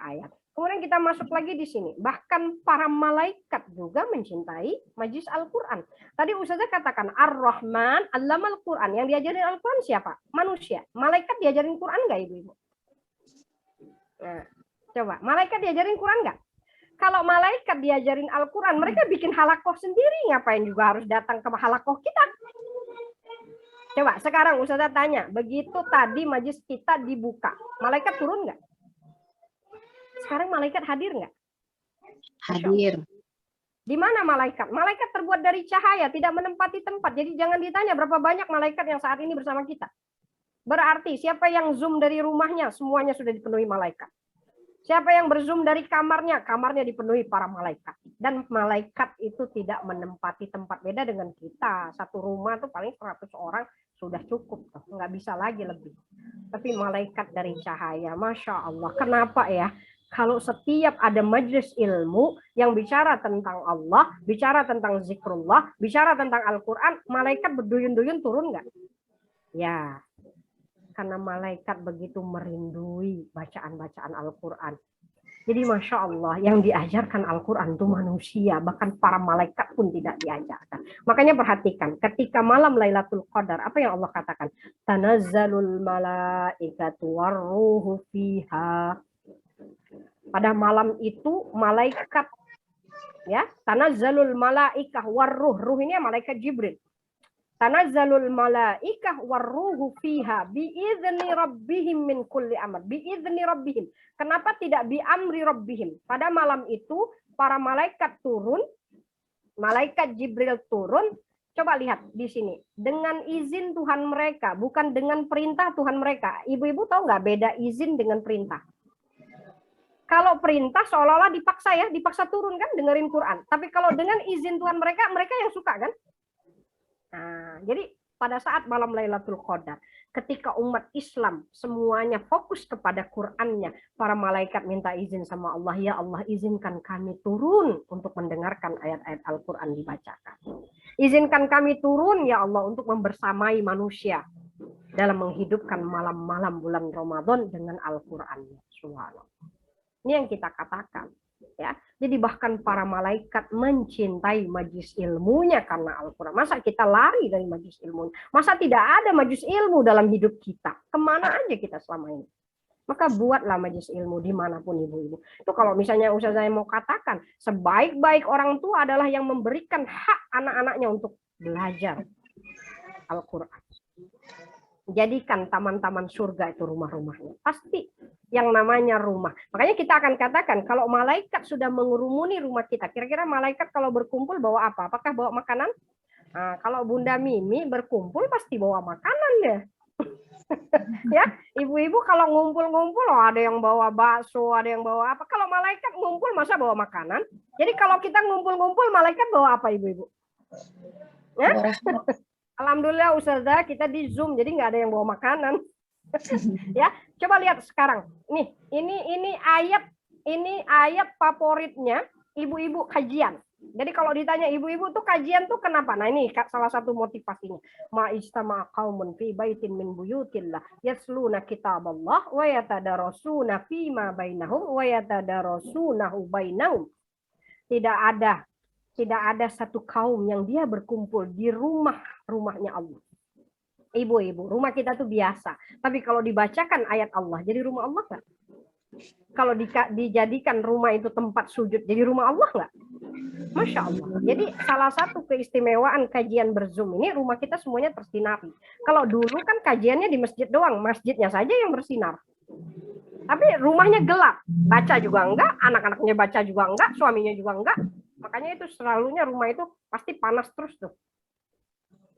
B: ayat. Kemudian kita masuk lagi di sini. Bahkan para malaikat juga mencintai majlis Al-Quran. Tadi Ustazah katakan Ar-Rahman Allamal Quran. Yang diajarin Al-Quran siapa? Manusia. Malaikat diajarin Quran nggak ibu-ibu? Nah, coba. Malaikat diajarin Quran nggak? Kalau malaikat diajarin Al-Quran, mereka bikin halakoh sendiri. Ngapain juga harus datang ke halakoh kita? Coba sekarang Ustazah tanya. Begitu tadi majlis kita dibuka. Malaikat turun nggak? Sekarang malaikat hadir nggak?
D: Hadir.
B: Di mana malaikat? Malaikat terbuat dari cahaya, tidak menempati tempat. Jadi jangan ditanya berapa banyak malaikat yang saat ini bersama kita. Berarti siapa yang zoom dari rumahnya, semuanya sudah dipenuhi malaikat. Siapa yang berzoom dari kamarnya, kamarnya dipenuhi para malaikat. Dan malaikat itu tidak menempati tempat, beda dengan kita. Satu rumah tuh paling 100 orang sudah cukup. Nggak bisa lagi lebih. Tapi malaikat dari cahaya, Masya Allah. Kenapa ya? Kalau setiap ada majelis ilmu yang bicara tentang Allah, bicara tentang zikrullah, bicara tentang Al-Quran, malaikat berduyun-duyun turun nggak? Ya. Karena malaikat begitu merindui bacaan-bacaan Al-Quran. Jadi Masya Allah, yang diajarkan Al-Quran itu manusia, bahkan para malaikat pun tidak diajarkan. Makanya perhatikan, ketika malam Lailatul Qadar, apa yang Allah katakan? Tanazzalul malaikatu warruhu fiha. Pada malam itu malaikat, ya, tanazzalul malaikah warruh, ruh ini malaikat Jibril. Tanazzalul malaikah warruhu fiha biizni rabbihim min kulli amr. Biizni rabbihim. Kenapa tidak bi amri rabbihim? Pada malam itu para malaikat turun, malaikat Jibril turun. Coba lihat di sini, dengan izin Tuhan mereka, bukan dengan perintah Tuhan mereka. Ibu-ibu tahu nggak beda izin dengan perintah? Kalau perintah seolah-olah dipaksa ya, dipaksa turun kan dengerin Quran. Tapi kalau dengan izin Tuhan mereka, mereka yang suka kan? Nah, jadi pada saat malam Lailatul Qadar, ketika umat Islam semuanya fokus kepada Qur'annya, para malaikat minta izin sama Allah, ya Allah izinkan kami turun untuk mendengarkan ayat-ayat Al-Quran dibacakan. Izinkan kami turun ya Allah untuk membersamai manusia dalam menghidupkan malam-malam bulan Ramadan dengan Al-Qurannya. Subhanallah. Ini yang kita katakan. Ya, jadi bahkan para malaikat mencintai majlis ilmunya karena Al-Quran. Masa kita lari dari majlis ilmu? Masa tidak ada majlis ilmu dalam hidup kita? Kemana aja kita selama ini? Maka buatlah majlis ilmu dimanapun ibu-ibu. Itu kalau misalnya Ustazah mau katakan, sebaik-baik orang tua adalah yang memberikan hak anak-anaknya untuk belajar Al-Quran. Jadikan taman-taman surga itu rumah-rumahnya. Pasti yang namanya rumah. Makanya kita akan katakan, kalau malaikat sudah mengurumuni rumah kita, kira-kira malaikat kalau berkumpul bawa apa? Apakah bawa makanan? Nah, kalau Bunda Mimi berkumpul pasti bawa makanan deh. Ya, ibu-ibu kalau ngumpul-ngumpul, oh, ada yang bawa bakso, ada yang bawa apa. Kalau malaikat ngumpul masa bawa makanan? Jadi kalau kita ngumpul-ngumpul, malaikat bawa apa ibu-ibu? Ya? Alhamdulillah Ustazah kita di Zoom jadi nggak ada yang bawa makanan. Ya, coba lihat sekarang. Nih, ini ayat favoritnya ibu-ibu kajian. Jadi kalau ditanya ibu-ibu tuh kajian tuh kenapa? Nah, ini salah satu motivasinya. Ma'istama qaumun fi baitin min buyutillah yasluna kitaballah wa yatadarasuna fima bainahum wa yatadarasunahu bainahum. Tidak ada satu kaum yang dia berkumpul di rumahnya Allah. Ibu-ibu, rumah kita tuh biasa. Tapi kalau dibacakan ayat Allah, jadi rumah Allah nggak? Kalau dijadikan rumah itu tempat sujud, jadi rumah Allah nggak? Masya Allah. Jadi salah satu keistimewaan kajian berzoom ini, rumah kita semuanya tersinari. Kalau dulu kan kajiannya di masjid doang, masjidnya saja yang bersinar. Tapi rumahnya gelap, baca juga enggak, anak-anaknya baca juga enggak, suaminya juga enggak. Makanya itu selalunya rumah itu pasti panas terus tuh.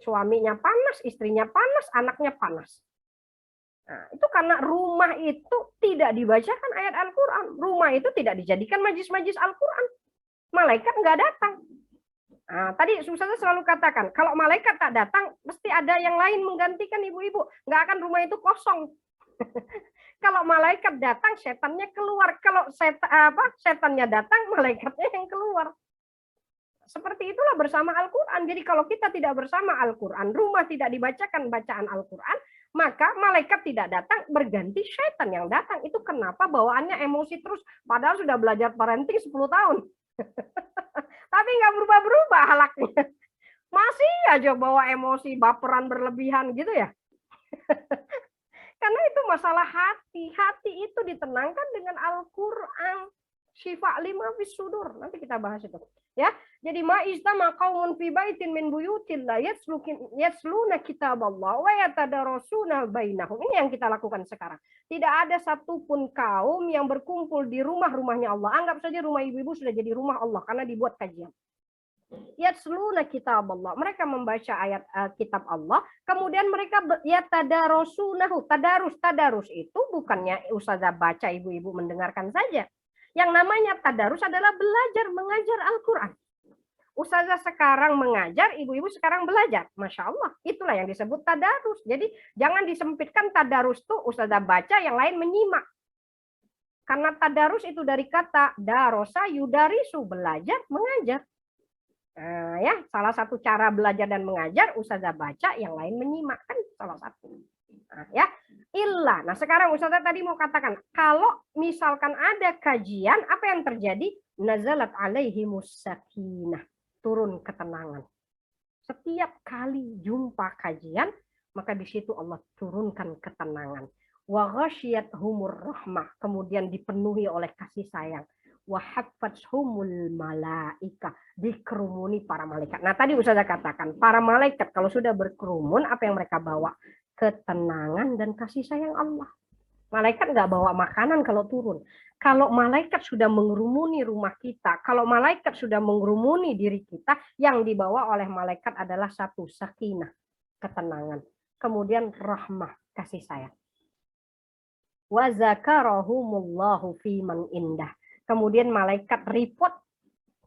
B: Suaminya panas, istrinya panas, anaknya panas. Nah, itu karena rumah itu tidak dibacakan ayat Al-Quran. Rumah itu tidak dijadikan majlis-majlis Al-Quran. Malaikat nggak datang. Nah, tadi Ustazah selalu katakan, kalau malaikat tak datang, mesti ada yang lain menggantikan ibu-ibu. Nggak akan rumah itu kosong. Kalau malaikat datang, setannya keluar. Kalau setannya datang, malaikatnya yang keluar. Seperti itulah bersama Al-Quran. Jadi kalau kita tidak bersama Al-Quran, rumah tidak dibacakan bacaan Al-Quran, maka malaikat tidak datang, berganti setan yang datang. Itu kenapa bawaannya emosi terus. Padahal sudah belajar parenting 10 tahun. Tapi nggak berubah-berubah halaknya. Masih aja bawa emosi, baperan berlebihan gitu ya. Karena itu masalah hati. Hati itu ditenangkan dengan Al-Quran. Syifa 5 fis sudur. Nanti kita bahas itu. Ya, jadi ma'istama qaumun fi baitin min buyutillah yasluna kitaballah wa yatadarasuna bainahum. Ini yang kita lakukan sekarang. Tidak ada satupun kaum yang berkumpul di rumah-rumahnya Allah. Anggap saja rumah ibu-ibu sudah jadi rumah Allah karena dibuat kajian. Yasluna kitaballah. Mereka membaca ayat kitab Allah, kemudian mereka yatadarasunahu. Tadarus itu bukannya Ustazah baca ibu-ibu mendengarkan saja. Yang namanya tadarus adalah belajar mengajar Al-Quran. Ustazah sekarang mengajar, ibu-ibu sekarang belajar. Masya Allah, itulah yang disebut tadarus. Jadi jangan disempitkan tadarus tuh Ustazah baca, yang lain menyimak. Karena tadarus itu dari kata darosa yudarisu, belajar mengajar. Ya, salah satu cara belajar dan mengajar Ustazah baca, yang lain menyimak, kan salah satu. Nah, ya, illa. Nah, sekarang Ustazah tadi mau katakan, kalau misalkan ada kajian, apa yang terjadi? Nazalat alaihimus sakinah. Turun ketenangan. Setiap kali jumpa kajian, maka di situ Allah turunkan ketenangan. Wa ghasyiyathumur rahmah, kemudian dipenuhi oleh kasih sayang. Wa haffathumul malaika, dikerumuni para malaikat. Nah, tadi Ustazah katakan, para malaikat kalau sudah berkerumun, apa yang mereka bawa? Ketenangan dan kasih sayang Allah. Malaikat nggak bawa makanan kalau turun. Kalau malaikat sudah mengerumuni rumah kita, kalau malaikat sudah mengerumuni diri kita, yang dibawa oleh malaikat adalah satu, sakinah, ketenangan. Kemudian rahmah, kasih sayang. Wa zakarahumullahu fi man indah. Kemudian malaikat report,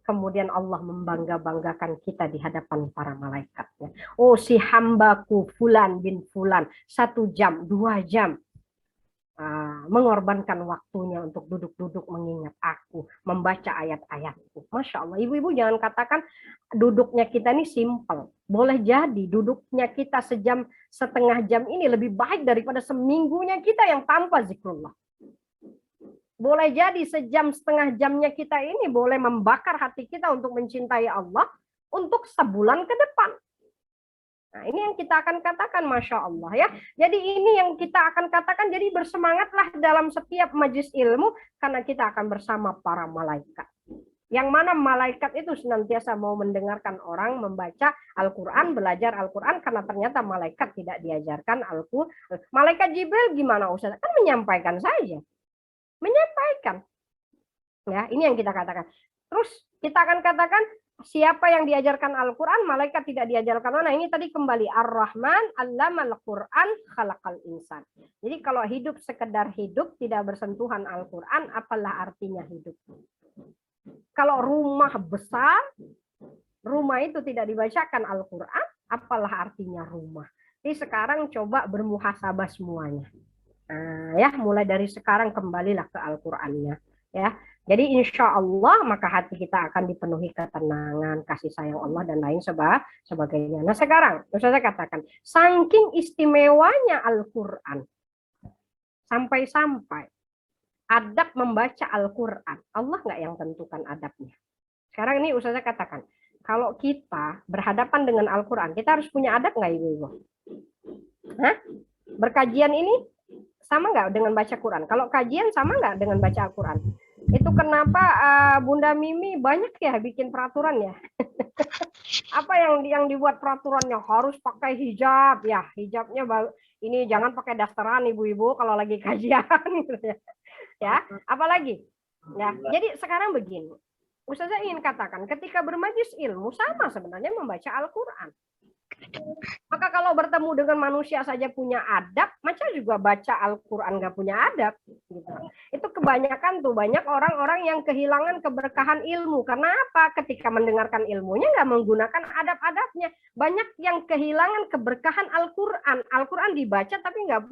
B: kemudian Allah membangga-banggakan kita di hadapan para malaikatnya. Oh, si hambaku Fulan bin Fulan, 1 jam, 2 jam, mengorbankan waktunya untuk duduk-duduk mengingat aku, membaca ayat-ayatku. Masya Allah, ibu-ibu jangan katakan duduknya kita ini simple. Boleh jadi duduknya kita sejam, setengah jam ini lebih baik daripada seminggunya kita yang tanpa zikrullah. Boleh jadi sejam, setengah jamnya kita ini boleh membakar hati kita untuk mencintai Allah untuk sebulan ke depan. Nah, ini yang kita akan katakan, Masya Allah ya. Jadi ini yang kita akan katakan, jadi bersemangatlah dalam setiap majlis ilmu, karena kita akan bersama para malaikat. Yang mana malaikat itu senantiasa mau mendengarkan orang membaca Al-Quran, belajar Al-Quran, karena ternyata malaikat tidak diajarkan Al-Quran. Malaikat Jibril gimana Ustaz? Kan menyampaikan saja. Menyampaikan. Ya, ini yang kita katakan. Terus kita akan katakan, siapa yang diajarkan Al-Quran, malaikat tidak diajarkan. Nah, ini tadi kembali Ar-Rahman, Allamal Quran, Khalaqal Insan. Jadi kalau hidup sekedar hidup, tidak bersentuhan Al-Quran, apalah artinya hidup? Kalau rumah besar, rumah itu tidak dibacakan Al-Quran, apalah artinya rumah? Jadi sekarang coba bermuhasabah semuanya. Nah, ya, mulai dari sekarang kembalilah ke Al-Qurannya. Ya, jadi insya Allah maka hati kita akan dipenuhi ketenangan, kasih sayang Allah dan lain sebagainya. Nah sekarang, saya katakan, saking istimewanya Al-Quran, sampai-sampai adab membaca Al-Quran, Allah nggak yang tentukan adabnya. Sekarang ini saya katakan, kalau kita berhadapan dengan Al-Quran, kita harus punya adab nggak ibu-ibu? Hah? Berkajian ini sama nggak dengan baca Quran? Kalau kajian sama nggak dengan baca Al-Quran? Itu kenapa Bunda Mimi banyak ya bikin peraturan ya? Apa yang dibuat peraturannya? Harus pakai hijab ya, hijabnya ini jangan pakai dasteran ibu-ibu kalau lagi kajian gitu ya. Ya, apalagi? Ya, jadi sekarang begini. Ustazah ingin katakan, ketika bermajlis ilmu sama sebenarnya membaca Al-Quran. Maka kalau bertemu dengan manusia saja punya adab, maka juga baca Al-Quran nggak punya adab. Gitu. Itu kebanyakan tuh, banyak orang-orang yang kehilangan keberkahan ilmu. Karena apa? Ketika mendengarkan ilmunya nggak menggunakan adab-adabnya. Banyak yang kehilangan keberkahan Al-Quran. Al-Quran dibaca tapi nggak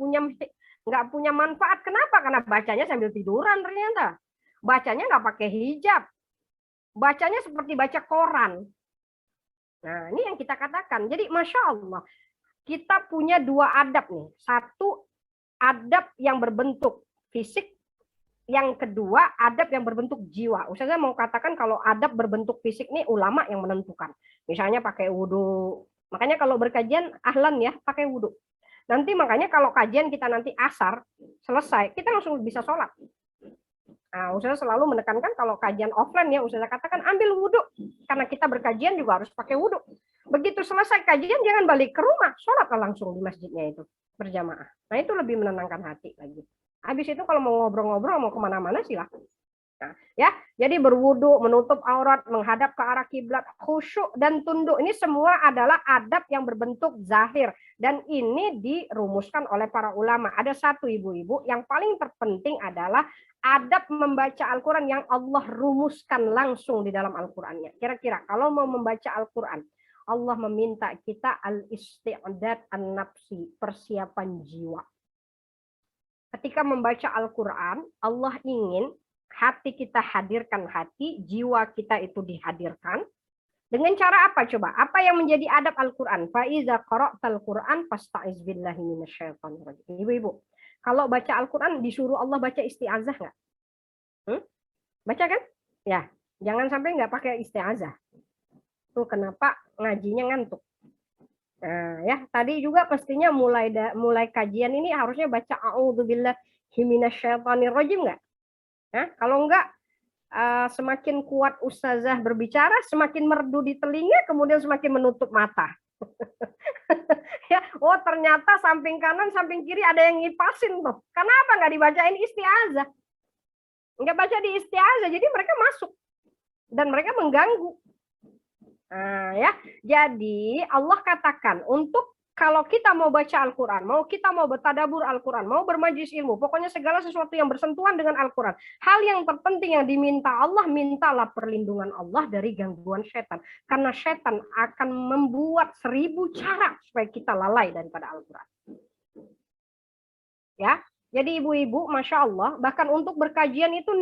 B: punya manfaat. Kenapa? Karena bacanya sambil tiduran ternyata. Bacanya nggak pakai hijab. Bacanya seperti baca koran. Nah, ini yang kita katakan. Jadi, Masya Allah, kita punya 2 adab nih. Satu, adab yang berbentuk fisik. Yang kedua, adab yang berbentuk jiwa. Ustazah mau katakan kalau adab berbentuk fisik nih ulama yang menentukan. Misalnya pakai wudhu. Makanya kalau berkajian, ahlan ya, pakai wudhu. Nanti makanya kalau kajian kita nanti asar, selesai, kita langsung bisa sholat. Nah, Ustazah selalu menekankan kalau kajian offline ya, Ustazah katakan ambil wudhu. Karena kita berkajian juga harus pakai wudhu. Begitu selesai kajian, jangan balik ke rumah. Sholat langsung di masjidnya itu, berjamaah. Nah, itu lebih menenangkan hati lagi. Habis itu kalau mau ngobrol-ngobrol, mau kemana-mana silahkan. Nah, ya, jadi berwudhu, menutup aurat, menghadap ke arah kiblat, khusyuk dan tunduk. Ini semua adalah adab yang berbentuk zahir. Dan ini dirumuskan oleh para ulama. Ada satu ibu-ibu yang paling terpenting adalah adab membaca Al-Quran yang Allah rumuskan langsung di dalam Al-Qurannya. Kira-kira kalau mau membaca Al-Quran, Allah meminta kita al-isti'dad an-nafsi, persiapan jiwa. Ketika membaca Al-Quran, Allah ingin hati kita hadirkan hati, jiwa kita itu dihadirkan. Dengan cara apa coba? Apa yang menjadi adab Al-Qur'an? Fa iza qara'tal Qur'an fasta'iz billahi minasyaitonir rajim. Ibu-ibu, kalau baca Al-Qur'an disuruh Allah baca isti'azah nggak? Baca kan? Ya, jangan sampai nggak pakai isti'azah. Tuh kenapa ngajinya ngantuk. Nah, ya, tadi juga pastinya mulai kajian ini harusnya baca a'udzubillahi minasyaitonir rajim nggak? Nah, kalau enggak semakin kuat ustazah berbicara, semakin merdu di telinga, kemudian semakin menutup mata. Ya, oh ternyata samping kanan, samping kiri ada yang ngipasin tuh. Kenapa nggak dibacain isti'azah? Nggak baca di isti'azah, jadi mereka masuk dan mereka mengganggu. Nah, ya, jadi Allah katakan untuk kalau kita mau baca Al-Quran, mau kita mau bertadabur Al-Quran, mau bermajlis ilmu, pokoknya segala sesuatu yang bersentuhan dengan Al-Quran. Hal yang terpenting yang diminta Allah, mintalah perlindungan Allah dari gangguan setan. Karena setan akan membuat 1000 cara supaya kita lalai daripada Al-Quran. Ya, jadi ibu-ibu, Masya Allah, bahkan untuk berkajian itu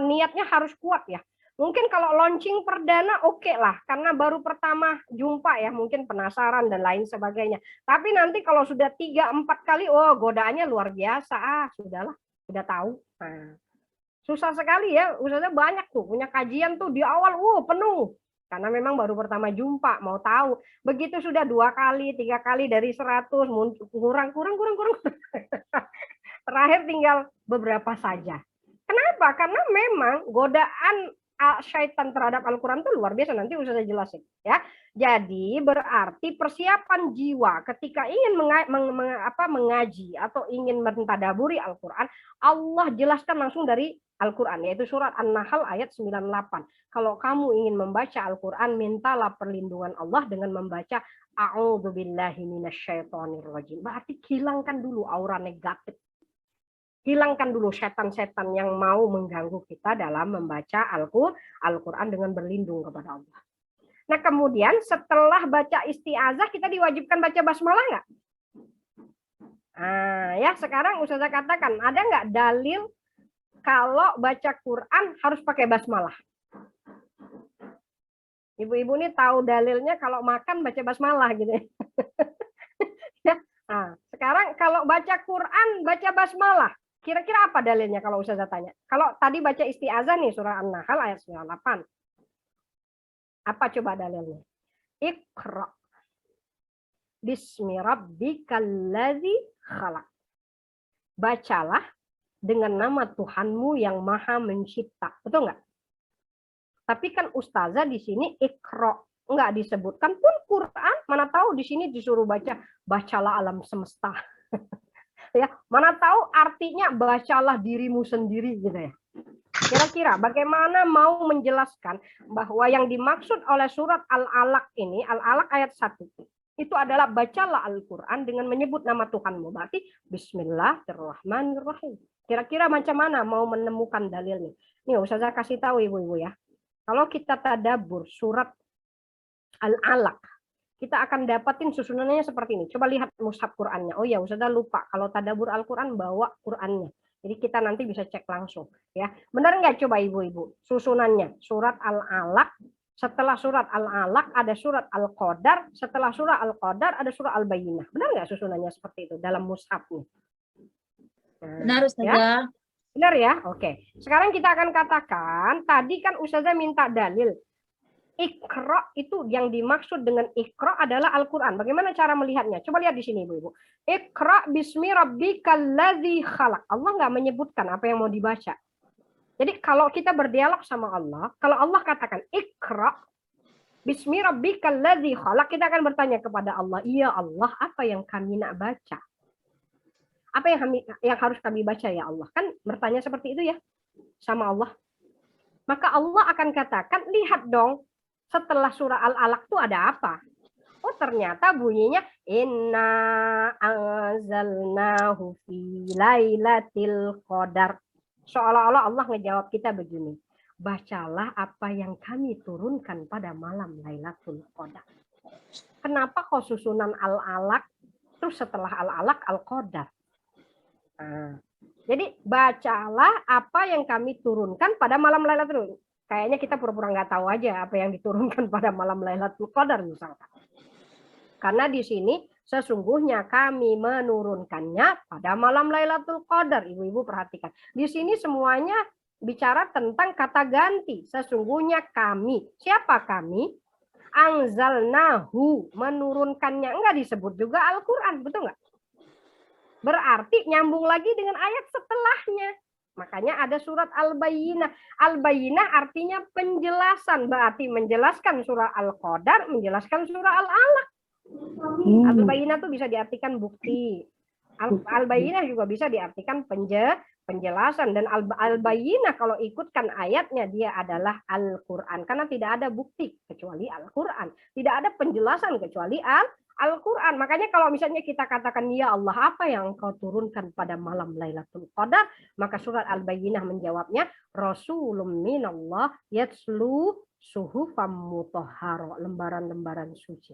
B: niatnya harus kuat ya. Mungkin kalau launching perdana oke lah, karena baru pertama jumpa ya, mungkin penasaran dan lain sebagainya. Tapi nanti kalau sudah 3-4 kali, oh godaannya luar biasa. Sudahlah, sudah tahu. Nah, susah sekali ya, Ustazah banyak tuh, punya kajian tuh di awal, penuh. Karena memang baru pertama jumpa, mau tahu. Begitu sudah 2 kali, 3 kali dari 100, kurang. Terakhir tinggal beberapa saja. Kenapa? Karena memang godaan syaitan terhadap Al-Quran itu luar biasa. Nanti usah saya jelasin. Ya. Jadi berarti persiapan jiwa ketika ingin mengaji atau ingin mentadaburi Al-Quran, Allah jelaskan langsung dari Al-Quran, yaitu surat An-Nahl ayat 98. Kalau kamu ingin membaca Al-Quran, mintalah perlindungan Allah dengan membaca A'udzubillahi minasyaitonirrajim. Berarti hilangkan dulu aura negatif. Hilangkan dulu setan-setan yang mau mengganggu kita dalam membaca Al-Quran dengan berlindung kepada Allah. Nah kemudian setelah baca isti'azah kita diwajibkan baca basmalah nggak? Nah ya sekarang Ustazah katakan ada nggak dalil kalau baca Quran harus pakai basmalah? Ibu-ibu ini tahu dalilnya kalau makan baca basmalah gitu ya. Nah, sekarang kalau baca Quran baca basmalah. Kira-kira apa dalilnya kalau Ustazah tanya? Kalau tadi baca isti'azah nih surah An-Nahl ayat 98. Apa coba dalilnya? Iqra bismi rabbikal ladzi khalaq. Bacalah dengan nama Tuhanmu yang Maha Mencipta. Betul nggak? Tapi kan Ustazah di sini Iqra nggak disebutkan pun Quran. Mana tahu di sini disuruh bacalah alam semesta. Ya, mana tahu artinya bacalah dirimu sendiri gitu ya. Kira-kira bagaimana mau menjelaskan bahwa yang dimaksud oleh surat Al-Alaq ini, Al-Alaq ayat 1, itu adalah bacalah Al-Quran dengan menyebut nama Tuhanmu. Berarti Bismillahirrahmanirrahim. Kira-kira macam mana mau menemukan dalilnya? Nih Ustazah kasih tahu ibu-ibu ya. Kalau kita tadabbur surat Al-Alaq, kita akan dapatin susunannya seperti ini. Coba lihat mushaf Qur'annya. Oh ya, Ustazah lupa. Kalau tadabbur Al-Quran bawa Qur'annya. Jadi kita nanti bisa cek langsung. Ya, benar nggak coba ibu-ibu? Susunannya. Surat Al-Alaq. Setelah surat Al-Alaq ada surat Al-Qadar. Setelah surat Al-Qadar ada surat Al-Bayyinah. Benar nggak susunannya seperti itu dalam mushafnya? Nah,
D: Benar Ustazah.
B: Ya? Benar ya? Oke. Sekarang kita akan katakan, tadi kan Ustazah minta dalil. Iqra itu yang dimaksud dengan Iqra adalah Al-Quran. Bagaimana cara melihatnya? Coba lihat di sini Ibu-ibu. Iqra bismi rabbikal ladzi khalaq. Allah nggak menyebutkan apa yang mau dibaca. Jadi kalau kita berdialog sama Allah, kalau Allah katakan Iqra bismi rabbikal ladzi khalaq, kita akan bertanya kepada Allah, "Iya Allah, apa yang kami nak baca? Apa yang harus kami baca ya Allah?" Kan bertanya seperti itu ya sama Allah. Maka Allah akan katakan, "Lihat dong, setelah surah Al-Alaq itu ada apa?" Oh ternyata bunyinya inna anzalnahu fi lailatul qadar. Seolah-olah Allah ngejawab kita begini. Bacalah apa yang kami turunkan pada malam Lailatul Qadar. Kenapa kok susunan Al-Alaq terus setelah Al-Alaq Al-Qadar? Nah, jadi bacalah apa yang kami turunkan pada malam Lailatul. Kayaknya kita pura-pura nggak tahu aja apa yang diturunkan pada malam Lailatul Qadar misalkan. Karena di sini sesungguhnya kami menurunkannya pada malam Lailatul Qadar. Ibu-ibu perhatikan. Di sini semuanya bicara tentang kata ganti. Sesungguhnya kami. Siapa kami? Anzalnahu. Menurunkannya. Enggak disebut juga Al-Quran. Betul nggak? Berarti nyambung lagi dengan ayat setelahnya. Makanya ada surat Al-Bayyinah. Al-Bayyinah artinya penjelasan. Berarti menjelaskan surah Al-Qadar, menjelaskan surah Al-Alaq. Al-Bayyinah itu bisa diartikan bukti. Al-Bayyinah juga bisa diartikan penjelasan. Dan Al-Bayyinah kalau ikutkan ayatnya, dia adalah Al-Quran. Karena tidak ada bukti kecuali Al-Quran. Tidak ada penjelasan kecuali Al-Quran. Makanya kalau misalnya kita katakan, ya Allah, apa yang engkau turunkan pada malam Lailatul Qadar? Maka surat Al-Bayyinah menjawabnya, Rasulun minallah yatslu suhufam mutahhara, lembaran-lembaran suci.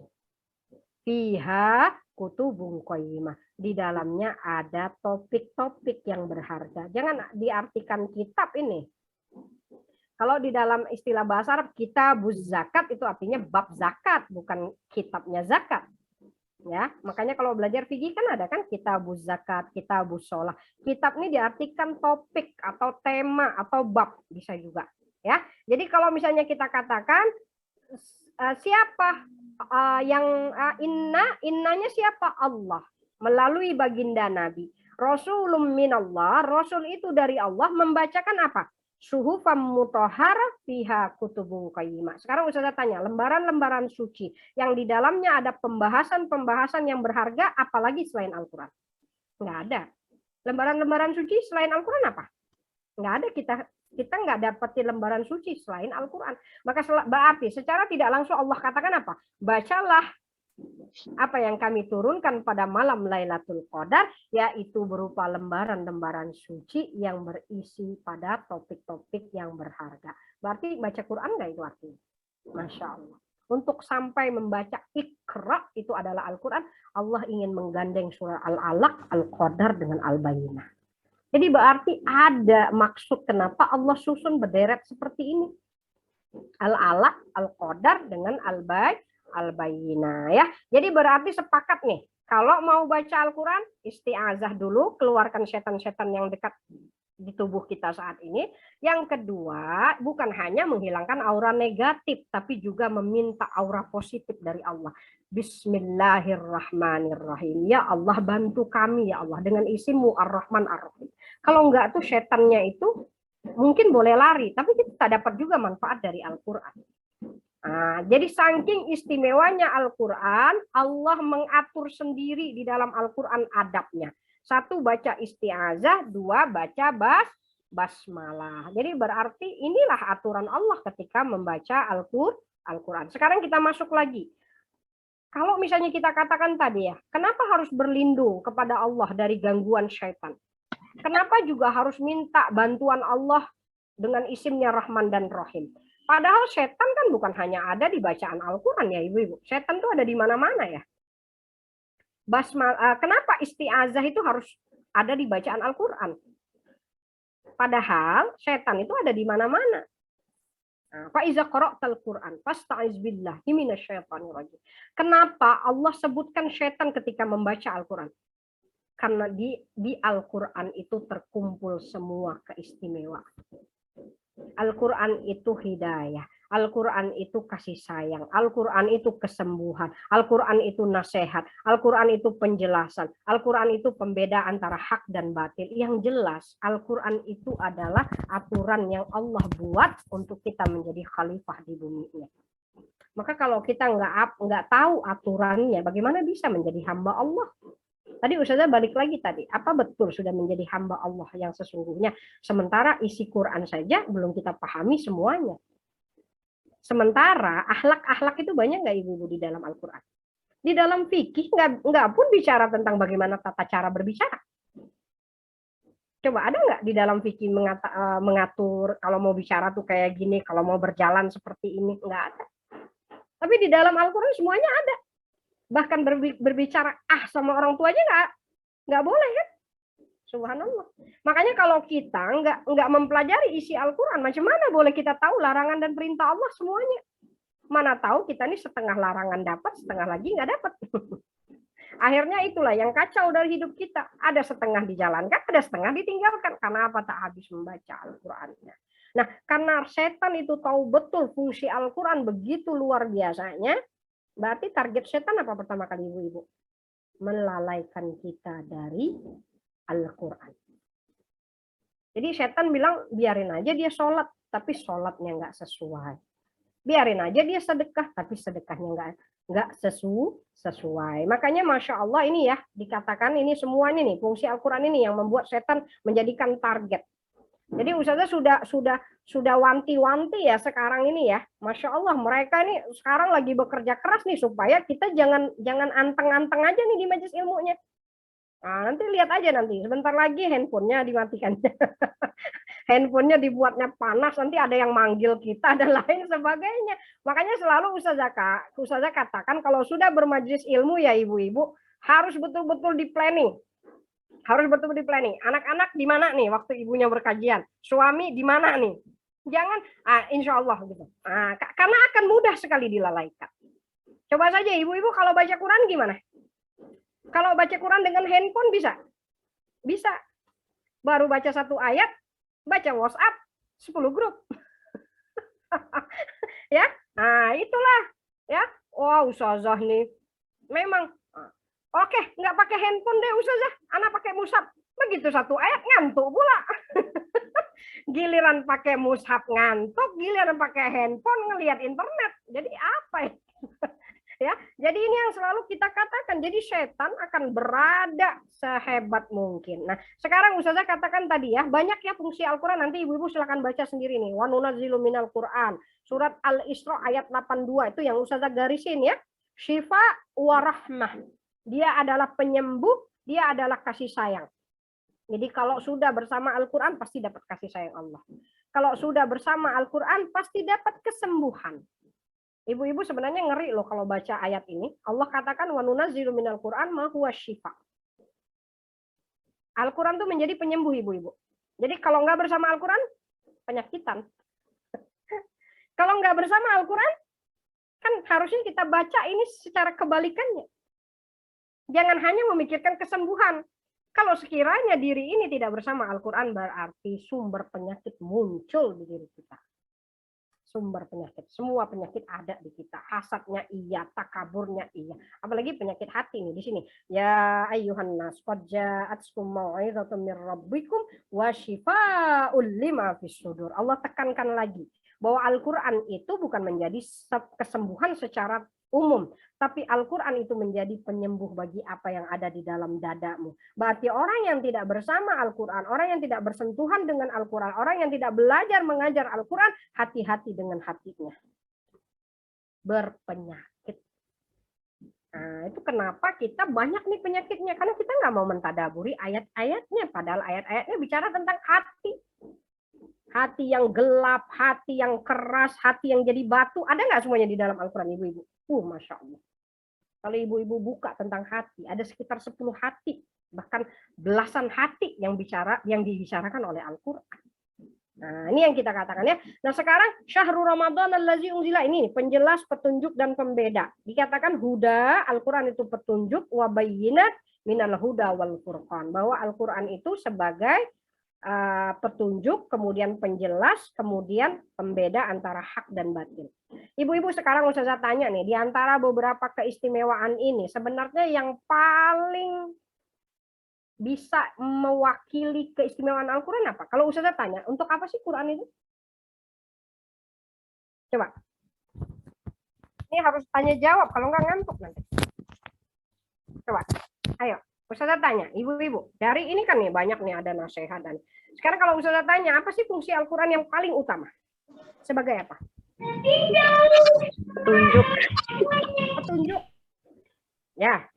B: Fiha kutubun qayyimah. Di dalamnya ada topik-topik yang berharga. Jangan diartikan kitab ini. Kalau di dalam istilah bahasa Arab, kitabuz zakat itu artinya bab zakat, bukan kitabnya zakat. Ya, makanya kalau belajar fikih kan ada kan kitabuz zakat, kitabuz sholah. Kitab ini diartikan topik atau tema atau bab bisa juga. Ya, jadi kalau misalnya kita katakan siapa innanya siapa? Allah melalui baginda Nabi. Rasulun minallah, Rasul itu dari Allah membacakan apa? Suhufam mutahhara fiha kutubun qayyimah. Sekarang Ustazah tanya, lembaran-lembaran suci yang di dalamnya ada pembahasan-pembahasan yang berharga, apalagi selain Al-Quran? Nggak ada. Lembaran-lembaran suci selain Al-Quran apa? Nggak ada, kita nggak dapetin lembaran suci selain Al-Quran. Maka berarti secara tidak langsung Allah katakan apa? Bacalah apa yang kami turunkan pada malam Lailatul Qadar, yaitu berupa lembaran-lembaran suci yang berisi pada topik-topik yang berharga. Berarti baca Quran nggak itu artinya? Masya Allah. Untuk sampai membaca Iqra itu adalah Al-Quran, Allah ingin menggandeng surah Al-Alaq, Al-Qadar dengan Al-Bayyinah. Jadi berarti ada maksud kenapa Allah susun berderet seperti ini. Al-Alaq, Al-Qadar dengan Al-Bayyinah ya. Jadi berarti sepakat nih, kalau mau baca Al-Quran, isti'azah dulu, keluarkan setan-setan yang dekat di tubuh kita saat ini. Yang kedua, bukan hanya menghilangkan aura negatif, tapi juga meminta aura positif dari Allah. Bismillahirrahmanirrahim. Ya Allah, bantu kami ya Allah dengan isimu Ar-Rahman Ar-Rahim. Kalau enggak tuh setannya itu mungkin boleh lari, tapi kita dapat juga manfaat dari Al-Quran. Nah, jadi saking istimewanya Al-Quran, Allah mengatur sendiri di dalam Al-Quran adabnya. Satu, baca isti'azah, dua, baca basmalah. Jadi berarti inilah aturan Allah ketika membaca Al-Quran. Sekarang kita masuk lagi. Kalau misalnya kita katakan tadi ya, kenapa harus berlindung kepada Allah dari gangguan syaitan? Kenapa juga harus minta bantuan Allah dengan isimnya Rahman dan Rahim? Padahal setan kan bukan hanya ada di bacaan Al-Quran ya ibu-ibu. Setan tuh ada di mana-mana ya. Kenapa isti'azah itu harus ada di bacaan Al-Quran? Padahal setan itu ada di mana-mana. Fa'iza qara'tal Qur'an fasta'iz billahi minasyaitonir rajim. Kenapa Allah sebutkan setan ketika membaca Al-Quran? Karena di Al-Quran itu terkumpul semua keistimewaan. Al-Quran itu hidayah, Al-Quran itu kasih sayang, Al-Quran itu kesembuhan, Al-Quran itu nasihat, Al-Quran itu penjelasan, Al-Quran itu pembeda antara hak dan batil. Yang jelas, Al-Quran itu adalah aturan yang Allah buat untuk kita menjadi khalifah di bumi ini. Maka kalau kita nggak tahu aturannya, bagaimana bisa menjadi hamba Allah? Tadi Ustazah balik lagi tadi, apa betul sudah menjadi hamba Allah yang sesungguhnya? Sementara isi Quran saja belum kita pahami semuanya. Sementara akhlak itu banyak nggak ibu-ibu di dalam Al-Quran? Di dalam fikih nggak pun bicara tentang bagaimana tata cara berbicara. Coba ada nggak di dalam fikih mengatur kalau mau bicara tuh kayak gini, kalau mau berjalan seperti ini? Nggak ada. Tapi di dalam Al-Quran semuanya ada. Bahkan berbicara sama orang tuanya nggak boleh kan? Subhanallah. Makanya kalau kita nggak mempelajari isi Al-Quran, macam mana boleh kita tahu larangan dan perintah Allah semuanya? Mana tahu kita ini setengah larangan dapat, setengah lagi nggak dapat. Akhirnya itulah yang kacau dari hidup kita. Ada setengah dijalankan, ada setengah ditinggalkan. Karena apa? Tak habis membaca Al-Qurannya. Nah, karena setan itu tahu betul fungsi Al-Quran begitu luar biasanya, berarti target setan apa pertama kali ibu-ibu? Melalaikan kita dari Al-Quran. Jadi setan bilang, biarin aja dia sholat, tapi sholatnya nggak sesuai. Biarin aja dia sedekah, tapi sedekahnya nggak sesuai. Makanya Masya Allah ini ya, dikatakan ini semuanya nih, fungsi Al-Quran ini yang membuat setan menjadikan target. Jadi Ustazah sudah wanti-wanti ya sekarang ini ya. Masya Allah mereka ini sekarang lagi bekerja keras nih supaya kita jangan anteng-anteng aja nih di majelis ilmunya. Nah, nanti lihat aja nanti sebentar lagi handphonenya dimatikan. Handphonenya dibuatnya panas, nanti ada yang manggil kita dan lain sebagainya. Makanya selalu Ustazah katakan kalau sudah bermajelis ilmu ya ibu-ibu harus betul-betul di planning. Harus betul-betul di planning. Anak-anak di mana nih waktu ibunya berkajian? Suami di mana nih? Jangan, insya Allah gitu. Karena akan mudah sekali dilalaikan. Coba saja ibu-ibu kalau baca Quran gimana? Kalau baca Quran dengan handphone bisa? Bisa. Baru baca 1 ayat, baca WhatsApp 10 grup. Ya, itulah ya. Wah, Ustazah nih memang oke, nggak pakai handphone deh Ustazah, anak pakai mushaf. Begitu 1 ayat ngantuk pula. Giliran pakai mushaf ngantuk, giliran pakai handphone ngelihat internet. Jadi apa ya? Ya, jadi ini yang selalu kita katakan. Jadi setan akan berada sehebat mungkin. Nah, sekarang Ustazah katakan tadi ya, banyak ya fungsi Al-Quran. Nanti ibu-ibu silakan baca sendiri nih. Wa nunazzilu minal Quran. Surat Al-Isra ayat 82 itu yang Ustazah garisin ya. Syifa wa rahmah. Dia adalah penyembuh, dia adalah kasih sayang. Jadi kalau sudah bersama Al-Quran pasti dapat kasih sayang Allah. Kalau sudah bersama Al-Quran pasti dapat kesembuhan. Ibu-ibu sebenarnya ngeri loh kalau baca ayat ini. Allah katakan wa nunazzilu minal Qur'an ma huwa syifa. Al-Quran itu menjadi penyembuh ibu-ibu. Jadi kalau nggak bersama Al-Quran, penyakitan. Kalau nggak bersama Al-Quran, kan harusnya kita baca ini secara kebalikannya. Jangan hanya memikirkan kesembuhan. Kalau sekiranya diri ini tidak bersama Al-Quran, berarti sumber penyakit muncul di diri kita. Sumber penyakit, semua penyakit ada di kita. Hasadnya iya, takaburnya iya. Apalagi penyakit hati nih di sini. Ya ayyuhan nas qad ja'atkum mau'izatun mir rabbikum wa syifaa'un lima fis sudur. Allah tekankan lagi bahwa Al-Quran itu bukan menjadi kesembuhan secara umum, tapi Al-Quran itu menjadi penyembuh bagi apa yang ada di dalam dadamu. Berarti orang yang tidak bersama Al-Quran, orang yang tidak bersentuhan dengan Al-Quran, orang yang tidak belajar mengajar Al-Quran, hati-hati dengan hatinya. Berpenyakit. Nah, itu kenapa kita banyak nih penyakitnya, karena kita nggak mau mentadaburi ayat-ayatnya, padahal ayat-ayatnya bicara tentang hati. Hati yang gelap, hati yang keras, hati yang jadi batu, ada nggak semuanya di dalam Al-Quran, ibu-ibu? Masya Allah. Kalau ibu-ibu buka tentang hati, ada sekitar 10 hati, bahkan belasan hati yang dibicarakan oleh Al-Quran. Nah, ini yang kita katakan ya. Nah, sekarang syahrul Ramadan allazi unzila, ini penjelas, petunjuk dan pembeda. Dikatakan huda, Al-Quran itu petunjuk, wa bayyinat minal huda wal furqan, bahwa Al-Quran itu sebagai petunjuk, kemudian penjelas, kemudian pembeda antara hak dan batil. Ibu-ibu sekarang saya tanya nih, di antara beberapa keistimewaan ini, sebenarnya yang paling bisa mewakili keistimewaan Al-Quran apa? Kalau Ustazah tanya, untuk apa sih Quran itu? Coba. Ini harus tanya jawab, kalau nggak ngantuk nanti. Coba, ayo. Ustazah tanya, ibu-ibu, dari ini kan nih banyak nih ada nasihat dan sekarang kalau Ustazah tanya, apa sih fungsi Al-Quran yang paling utama? Sebagai apa? Petunjuk. Petunjuk. Ya.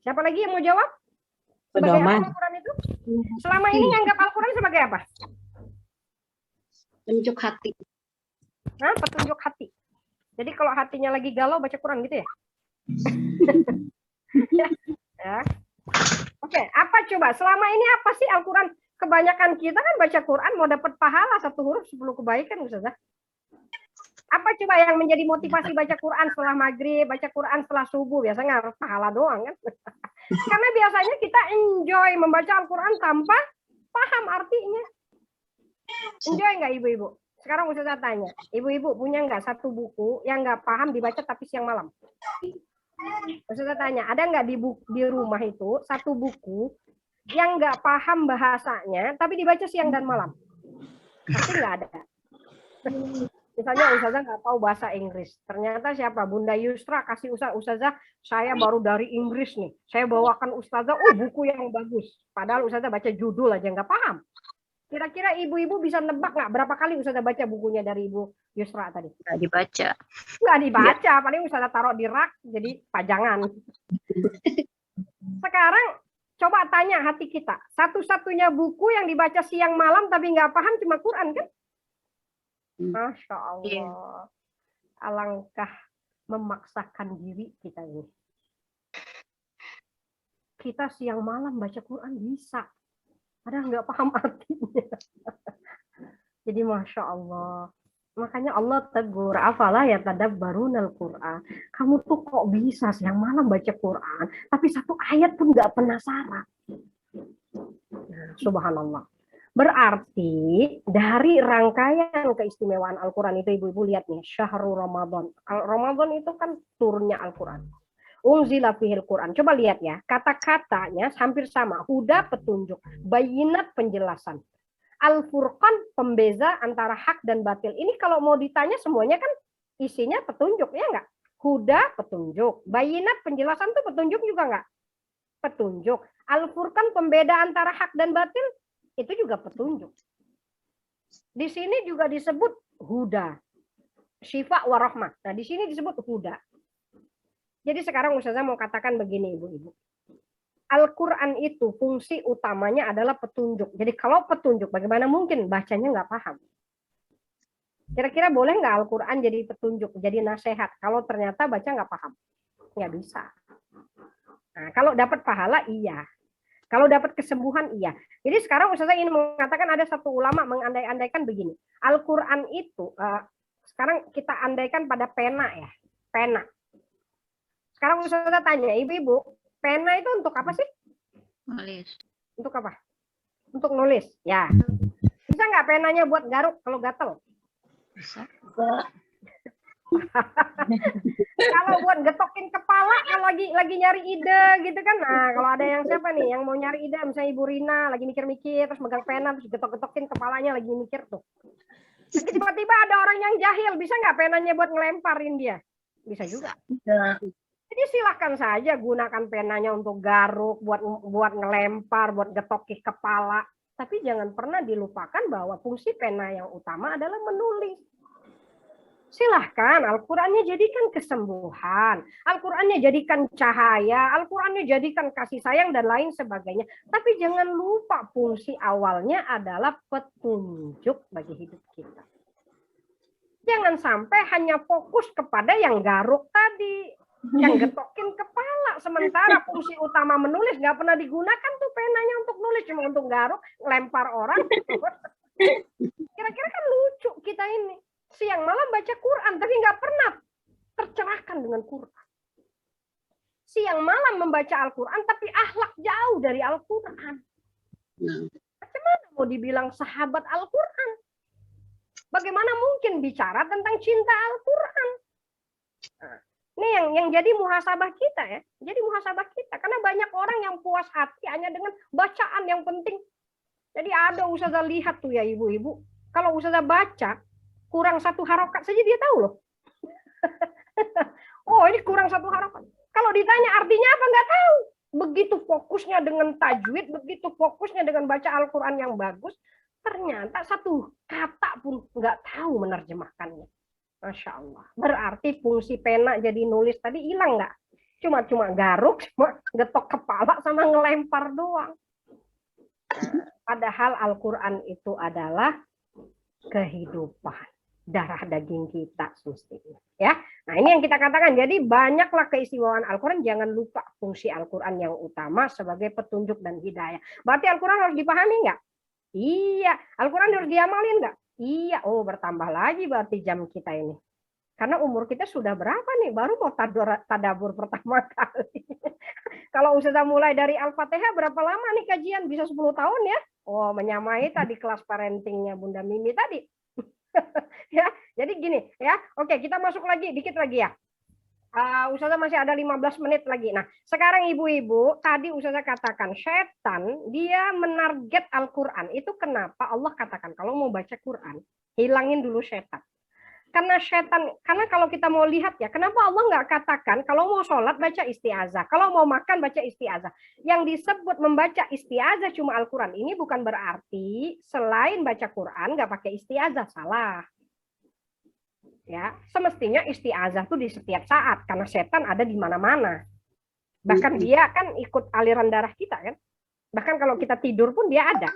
B: Siapa lagi yang mau jawab? Sebagai apa Al-Quran itu? Selama ini nganggap Al-Quran sebagai apa?
D: Petunjuk hati.
B: Nah, petunjuk hati. Jadi kalau hatinya lagi galau baca Quran gitu ya? Ya. Oke, apa coba? Selama ini apa sih Al-Quran? Kebanyakan kita kan baca Quran mau dapat pahala 1 huruf 10 kebaikan, Ustazah. Apa coba yang menjadi motivasi baca Quran setelah maghrib, baca Quran setelah subuh? Biasanya harus pahala doang kan? Karena biasanya kita enjoy membaca Al-Quran tanpa paham artinya. Enjoy nggak ibu-ibu? Sekarang Ustazah tanya, ibu-ibu punya nggak satu buku yang nggak paham dibaca tapi siang malam? Ustazah tanya, ada nggak di rumah itu satu buku yang nggak paham bahasanya tapi dibaca siang dan malam? Pasti nggak ada. Misalnya Ustazah nggak tahu bahasa Inggris. Ternyata siapa? Bunda Yusra kasih Ustazah, saya baru dari Inggris nih. Saya bawakan Ustazah, buku yang bagus. Padahal Ustazah baca judul aja nggak paham. Kira-kira ibu-ibu bisa nebak nggak berapa kali Ustazah baca bukunya dari Ibu Yusra tadi?
C: Nggak dibaca.
B: Nggak dibaca, paling Ustazah taruh di rak jadi pajangan. Sekarang coba tanya hati kita. Satu-satunya buku yang dibaca siang malam tapi nggak paham cuma Quran kan? Masya Allah. Alangkah memaksakan diri kita ini. Kita siang malam baca Quran bisa. Padahal nggak paham artinya. Jadi Masya Allah. Makanya Allah tegur, afala ya tadabbarunal Quran. Kamu tuh kok bisa siang malam baca Quran, tapi satu ayat pun nggak penasaran. Subhanallah. Berarti dari rangkaian keistimewaan Al-Quran itu ibu-ibu lihat nih, syahrul Ramadan. Ramadan itu kan turunnya Al-Quran. Unzila fihil Quran. Coba lihat ya, kata-katanya hampir sama. Huda petunjuk, bayinat penjelasan. Al-Furqan pembeza antara hak dan batil. Ini kalau mau ditanya semuanya kan isinya petunjuk, ya enggak? Huda petunjuk, bayinat penjelasan tuh petunjuk juga enggak? Petunjuk. Al-Furqan pembeda antara hak dan batil. Itu juga petunjuk. Di sini juga disebut huda. Syifa warahmah. Nah, di sini disebut huda. Jadi sekarang Ustazah mau katakan begini, ibu-ibu. Al-Quran itu fungsi utamanya adalah petunjuk. Jadi kalau petunjuk, bagaimana mungkin bacanya nggak paham? Kira-kira boleh nggak Al-Quran jadi petunjuk, jadi nasihat? Kalau ternyata baca nggak paham? Nggak bisa. Nah, kalau dapat pahala, iya. Kalau dapat kesembuhan, iya. Jadi sekarang Ustazah ingin mengatakan ada satu ulama mengandai-andaikan begini. Al-Quran itu, sekarang kita andaikan pada pena ya. Pena. Sekarang Ustazah tanya, ibu-ibu, pena itu untuk apa sih?
C: Nulis.
B: Untuk apa? Untuk nulis. Ya. Bisa nggak penanya buat garuk kalau gatel?
C: Bisa.
B: Kalau buat getokin kepala kalau lagi nyari ide gitu kan. Nah, kalau ada yang siapa nih yang mau nyari ide, misalnya Ibu Rina lagi mikir-mikir terus megang pena terus getok-getokin kepalanya lagi mikir tuh. Tapi tiba-tiba ada orang yang jahil, bisa nggak penanya buat ngelemparin dia? Bisa juga. Jadi silakan saja gunakan penanya untuk garuk, buat ngelempar, buat getokin kepala. Tapi jangan pernah dilupakan bahwa fungsi pena yang utama adalah menulis. Silahkan, Al-Qurannya jadikan kesembuhan, Al-Qurannya jadikan cahaya, Al-Qurannya jadikan kasih sayang dan lain sebagainya. Tapi jangan lupa fungsi awalnya adalah petunjuk bagi hidup kita. Jangan sampai hanya fokus kepada yang garuk tadi, yang getokin kepala. Sementara fungsi utama menulis nggak pernah digunakan tuh penanya untuk nulis, cuma untuk garuk, lempar orang. Kira-kira kan lucu kita ini. Siang malam baca Quran, tapi nggak pernah tercerahkan dengan Quran. Siang malam membaca Al-Quran, tapi akhlak jauh dari Al-Quran. Bagaimana mau dibilang sahabat Al-Quran? Bagaimana mungkin bicara tentang cinta Al-Quran? Nah, ini yang jadi muhasabah kita ya. Jadi muhasabah kita. Karena banyak orang yang puas hati hanya dengan bacaan yang penting. Jadi ada Ustazah lihat tuh ya ibu-ibu. Kalau Ustazah baca, kurang satu harokat saja dia tahu loh. Oh ini kurang satu harokat. Kalau ditanya artinya apa nggak tahu. Begitu fokusnya dengan tajwid, begitu fokusnya dengan baca Al-Quran yang bagus, ternyata satu kata pun nggak tahu menerjemahkannya. Masya Allah. Berarti fungsi pena jadi nulis tadi hilang nggak? Cuma garuk, cuma getok kepala sama ngelempar doang. Padahal Al-Quran itu adalah kehidupan. darah daging kita semestinya. Ya, nah ini yang kita katakan. Jadi banyaklah keistimewaan Al-Quran. Jangan lupa fungsi Al-Quran yang utama sebagai petunjuk dan hidayah. Berarti Al-Quran harus dipahami nggak? Iya. Al-Quran harus diamalin nggak? Iya. Oh, bertambah lagi berarti jam kita ini. Karena umur kita sudah berapa nih? Baru mau tadabur pertama kali. Kalau Ustazah mulai dari Al-Fatihah, berapa lama nih kajian? Bisa 10 tahun ya? Oh, menyamai tadi kelas parentingnya Bunda Mimi tadi. Ya, jadi gini ya. Oke, kita masuk lagi dikit lagi ya. Ustazah masih ada 15 menit lagi. Nah, sekarang ibu-ibu, tadi Ustazah katakan setan dia menarget Al-Quran. Itu kenapa Allah katakan kalau mau baca Quran, hilangin dulu setan. Karena kalau kita mau lihat ya, kenapa Allah nggak katakan kalau mau sholat baca isti'azah, kalau mau makan baca isti'azah. Yang disebut membaca isti'azah cuma Al-Quran. Ini bukan berarti selain baca Quran nggak pakai isti'azah, salah. Ya, semestinya isti'azah tuh di setiap saat karena setan ada di mana-mana. Bahkan dia kan ikut aliran darah kita kan. Bahkan kalau kita tidur pun dia ada.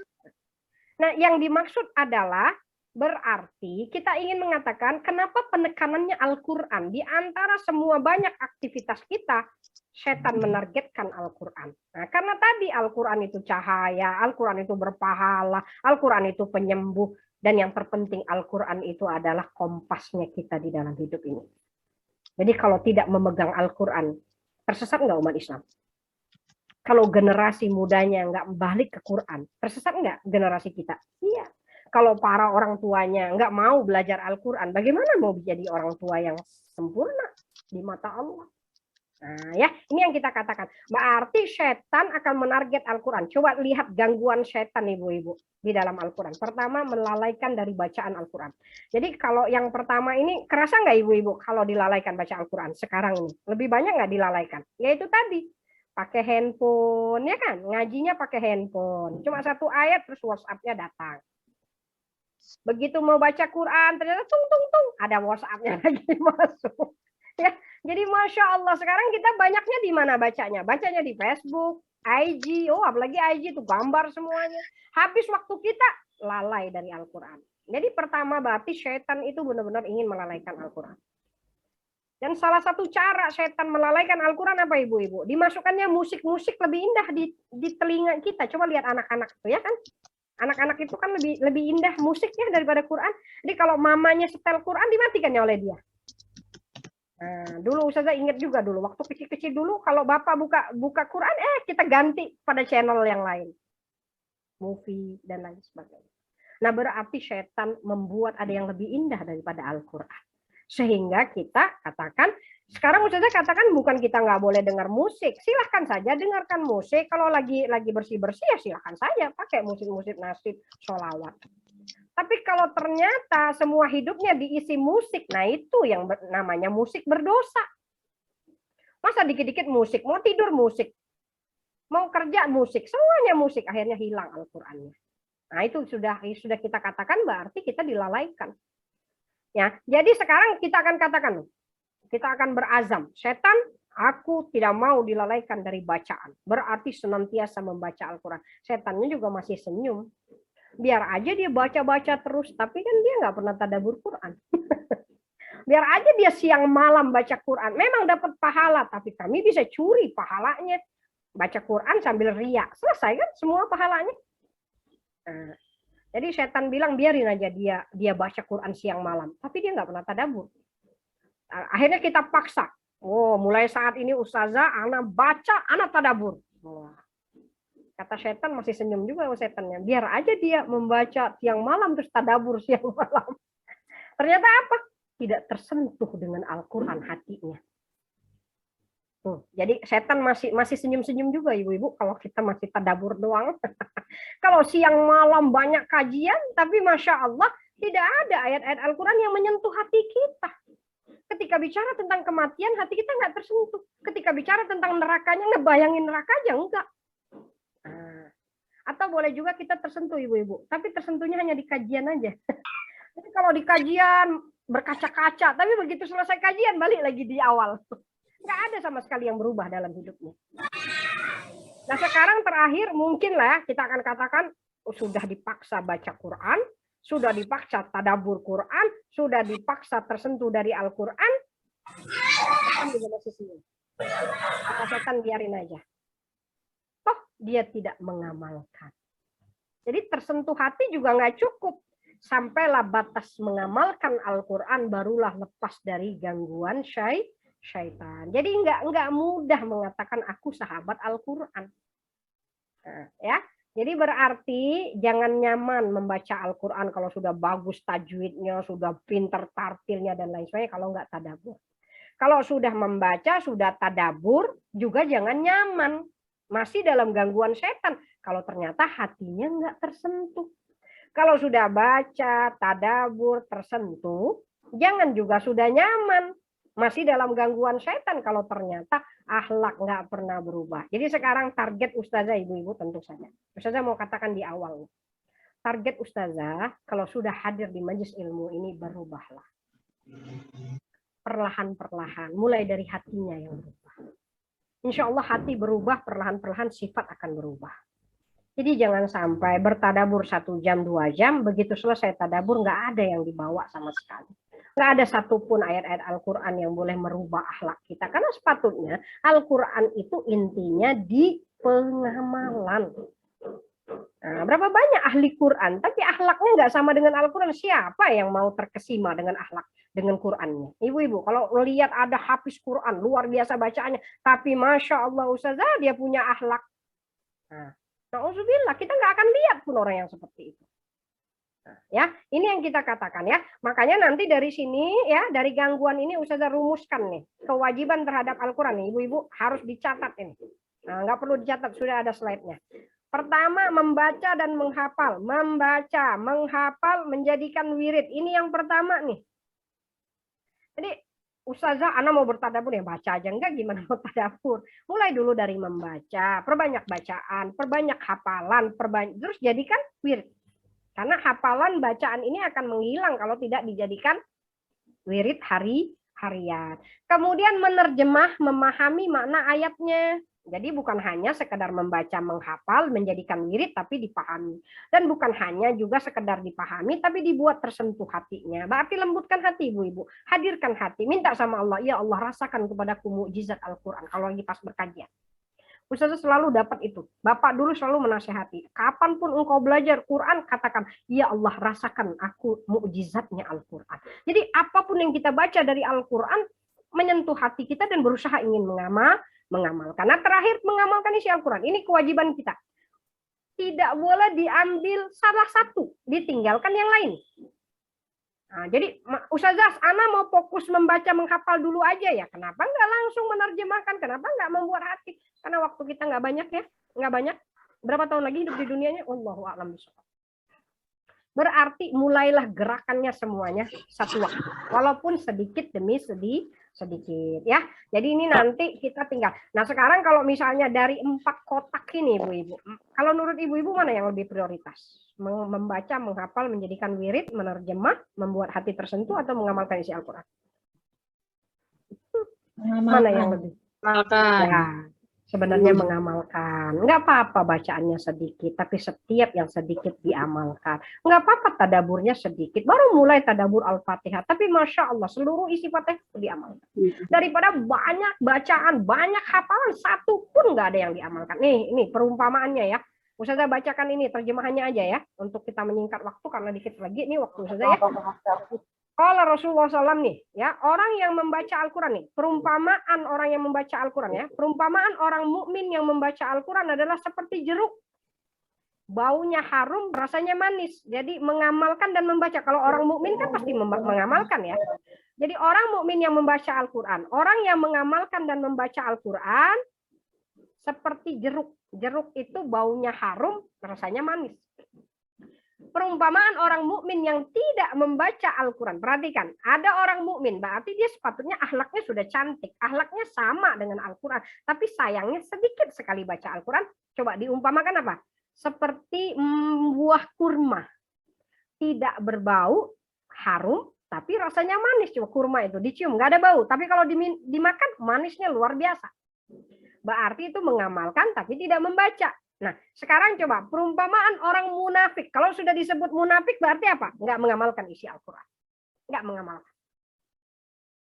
B: Nah, yang dimaksud adalah berarti kita ingin mengatakan kenapa penekanannya Al-Quran. Di antara semua banyak aktivitas kita, setan menargetkan Al-Quran. Nah, karena tadi Al-Quran itu cahaya, Al-Quran itu berpahala, Al-Quran itu penyembuh, dan yang terpenting Al-Quran itu adalah kompasnya kita di dalam hidup ini. Jadi kalau tidak memegang Al-Quran, tersesat nggak umat Islam? Kalau generasi mudanya nggak balik ke Quran, tersesat nggak generasi kita? Iya. Kalau para orang tuanya nggak mau belajar Al-Quran, bagaimana mau jadi orang tua yang sempurna di mata Allah? Nah ya, ini yang kita katakan. Berarti setan akan menarget Al-Quran. Coba lihat gangguan setan ibu-ibu di dalam Al-Quran. Pertama, melalaikan dari bacaan Al-Quran. Jadi kalau yang pertama ini, kerasa nggak ibu-ibu kalau dilalaikan baca Al-Quran sekarang ini? Lebih banyak nggak dilalaikan? Yaitu tadi, pakai handphone, ya kan? Ngajinya pakai handphone. Cuma satu ayat, terus WhatsApp-nya datang. Begitu mau baca Quran, ternyata tung, ada WhatsApp-nya lagi masuk. Ya, jadi Masya Allah, sekarang kita banyaknya di mana bacanya? Bacanya di Facebook, IG, apalagi IG itu gambar semuanya. Habis waktu kita lalai dari Al-Quran. Jadi pertama berarti setan itu benar-benar ingin melalaikan Al-Quran. Dan salah satu cara setan melalaikan Al-Quran apa ibu-ibu? Dimasukkannya musik-musik lebih indah di telinga kita. Coba lihat anak-anak itu ya kan? Anak-anak itu kan lebih indah musiknya daripada Quran. Jadi kalau mamanya setel Quran dimatikannya oleh dia. Nah, dulu Ustazah ingat juga dulu waktu kecil-kecil dulu kalau bapak buka Quran kita ganti pada channel yang lain. Movie dan lain sebagainya. Nah, berarti setan membuat ada yang lebih indah daripada Al-Quran. Sehingga kita katakan, sekarang Ustazah katakan bukan kita nggak boleh dengar musik. Silahkan saja dengarkan musik. Kalau lagi bersih-bersih ya silahkan saja pakai musik-musik nasyid, sholawat. Tapi kalau ternyata semua hidupnya diisi musik, nah itu yang namanya musik berdosa. Masa dikit-dikit musik, mau tidur musik, mau kerja musik, semuanya musik, akhirnya hilang Al-Qur'annya. Nah itu sudah kita katakan berarti kita dilalaikan. Ya, jadi sekarang kita akan katakan, kita akan berazam, setan, aku tidak mau dilalaikan dari bacaan. Berarti senantiasa membaca Al-Quran. Setannya juga masih senyum. Biar aja dia baca-baca terus, tapi kan dia nggak pernah tadabbur Quran. Biar aja dia siang malam baca Quran. Memang dapat pahala, tapi kami bisa curi pahalanya. Baca Quran sambil riak. Selesai kan semua pahalanya. Nah, jadi setan bilang biarin aja dia baca Quran siang malam, tapi dia nggak pernah tadabbur. Akhirnya kita paksa. Oh, mulai saat ini Ustazah, anak baca, anak tadabbur. Oh. Kata setan masih senyum juga setannya. Biar aja dia membaca siang malam terus tadabbur siang malam. Ternyata apa? Tidak tersentuh dengan Al-Quran hatinya. Jadi setan masih senyum-senyum juga ibu-ibu kalau kita masih tadabbur doang. Kalau siang malam banyak kajian, tapi Masya Allah tidak ada ayat-ayat Al-Quran yang menyentuh hati kita. Ketika bicara tentang kematian, hati kita nggak tersentuh. Ketika bicara tentang nerakanya, ngebayangin neraka aja enggak. Atau boleh juga kita tersentuh ibu-ibu, tapi tersentuhnya hanya di kajian aja. Jadi kalau di kajian berkaca-kaca, tapi begitu selesai kajian balik lagi di awal. Nggak ada sama sekali yang berubah dalam hidupnya. Nah sekarang terakhir mungkin lah kita akan katakan sudah dipaksa baca Quran, sudah dipaksa tadabbur Quran, sudah dipaksa tersentuh dari Al-Quran, setan juga masih senyum. Kata setan biarin aja. Toh dia tidak mengamalkan. Jadi tersentuh hati juga nggak cukup. Sampailah batas mengamalkan Al-Quran, barulah lepas dari gangguan syaitan. Jadi nggak mudah mengatakan aku sahabat Al-Quran. Nah, ya. Jadi berarti jangan nyaman membaca Al-Quran kalau sudah bagus tajwidnya, sudah pinter tartilnya dan lain sebagainya kalau nggak tadabbur. Kalau sudah membaca, sudah tadabbur, juga jangan nyaman. Masih dalam gangguan setan kalau ternyata hatinya nggak tersentuh. Kalau sudah baca, tadabbur, tersentuh, jangan juga sudah nyaman. Masih dalam gangguan setan kalau ternyata akhlak nggak pernah berubah. Jadi sekarang target ustazah ibu-ibu tentu saja. Ustazah mau katakan di awal. Target ustazah kalau sudah hadir di majelis ilmu ini berubahlah. Perlahan-perlahan. Mulai dari hatinya yang berubah. Insya Allah hati berubah, perlahan-perlahan sifat akan berubah. Jadi jangan sampai bertadabur 1 jam, 2 jam, begitu selesai tadabur nggak ada yang dibawa sama sekali. Nggak ada satupun ayat-ayat Al-Quran yang boleh merubah akhlak kita. Karena sepatutnya Al-Quran itu intinya di pengamalan. Nah, berapa banyak ahli Quran, tapi akhlaknya nggak sama dengan Al-Quran. Siapa yang mau terkesima dengan akhlak, dengan Qurannya? Ibu-ibu, kalau lihat ada hafiz Quran, luar biasa bacaannya, tapi Masya Allah Ustazah, dia punya akhlak. Nah, na'udzubillah, kita nggak akan lihat pun orang yang seperti itu. Nah, ya, ini yang kita katakan ya. Makanya nanti dari sini ya, dari gangguan ini Ustazah rumuskan nih kewajiban terhadap Al-Quran nih, ibu-ibu harus dicatat ini. Nah, nggak perlu dicatat, sudah ada slide-nya. Pertama, membaca dan menghafal. Membaca, menghafal, menjadikan wirid. Ini yang pertama nih. Jadi Ustazah, Ana mau bertadabur ya baca aja, enggak gimana mau tadabur. Mulai dulu dari membaca, perbanyak bacaan, perbanyak hafalan, terus jadikan wirid. Karena hafalan bacaan ini akan menghilang kalau tidak dijadikan wirid harian. Kemudian menerjemah, memahami makna ayatnya. Jadi bukan hanya sekedar membaca, menghafal, menjadikan wirid, tapi dipahami. Dan bukan hanya juga sekedar dipahami, tapi dibuat tersentuh hatinya. Berarti lembutkan hati ibu-ibu. Hadirkan hati. Minta sama Allah, ya Allah rasakan kepadaku mukjizat Al-Quran. Kalau lagi pas berkajian. Ustazah selalu dapat itu. Bapak dulu selalu menasehati. Kapanpun engkau belajar Quran, katakan, ya Allah rasakan aku mukjizatnya Al-Quran. Jadi apapun yang kita baca dari Al-Quran, menyentuh hati kita dan berusaha ingin mengamalkan. Nah terakhir, mengamalkan isi Al-Quran. Ini kewajiban kita. Tidak boleh diambil salah satu, ditinggalkan yang lain. Nah, jadi Ustazah, Ana mau fokus membaca, menghafal dulu aja ya. Kenapa nggak langsung menerjemahkan? Kenapa nggak membuat hati? Karena waktu kita nggak banyak ya, nggak banyak. Berapa tahun lagi hidup di dunianya? Allahu a'lam bishawab. Berarti mulailah gerakannya semuanya satu waktu, walaupun sedikit demi sedikit ya. Jadi ini nanti kita tinggal. Nah sekarang kalau misalnya dari 4 kotak ini ibu-ibu, kalau menurut ibu-ibu mana yang lebih prioritas? Membaca, menghafal, menjadikan wirid, menerjemah, membuat hati tersentuh, atau mengamalkan isi Al-Quran? Mana yang lebih? Ya, sebenarnya mengamalkan. Enggak apa-apa bacaannya sedikit, tapi setiap yang sedikit diamalkan. Enggak apa-apa tadaburnya sedikit. Baru mulai tadabur Al-Fatihah, tapi Masya Allah seluruh isi Fatihah diamalkan. Daripada banyak bacaan, banyak hafalan, satu pun enggak ada yang diamalkan. Nih, ini perumpamaannya ya. Ustazah bacakan ini terjemahannya aja ya, untuk kita menyingkat waktu karena dikit lagi nih waktu Ustazah ya. Kalau Rasulullah SAW nih, ya orang yang membaca Al-Quran nih, perumpamaan orang yang membaca Al-Quran ya, perumpamaan orang mukmin yang membaca Al-Quran adalah seperti jeruk, baunya harum, rasanya manis. Jadi mengamalkan dan membaca. Kalau orang mukmin kan pasti mengamalkan ya. Jadi orang mukmin yang membaca Al-Quran, orang yang mengamalkan dan membaca Al-Quran seperti jeruk. Jeruk itu baunya harum, rasanya manis. Perumpamaan orang mukmin yang tidak membaca Al-Quran. Perhatikan, ada orang mukmin, berarti dia sepatutnya akhlaknya sudah cantik. Akhlaknya sama dengan Al-Quran. Tapi sayangnya sedikit sekali baca Al-Quran. Coba diumpamakan apa? Seperti buah kurma. Tidak berbau, harum, tapi rasanya manis. Cuma kurma itu dicium, nggak ada bau. Tapi kalau dimakan, manisnya luar biasa. Berarti itu mengamalkan tapi tidak membaca. Nah, sekarang coba perumpamaan orang munafik. Kalau sudah disebut munafik berarti apa? Nggak mengamalkan isi Al-Quran. Nggak mengamalkan.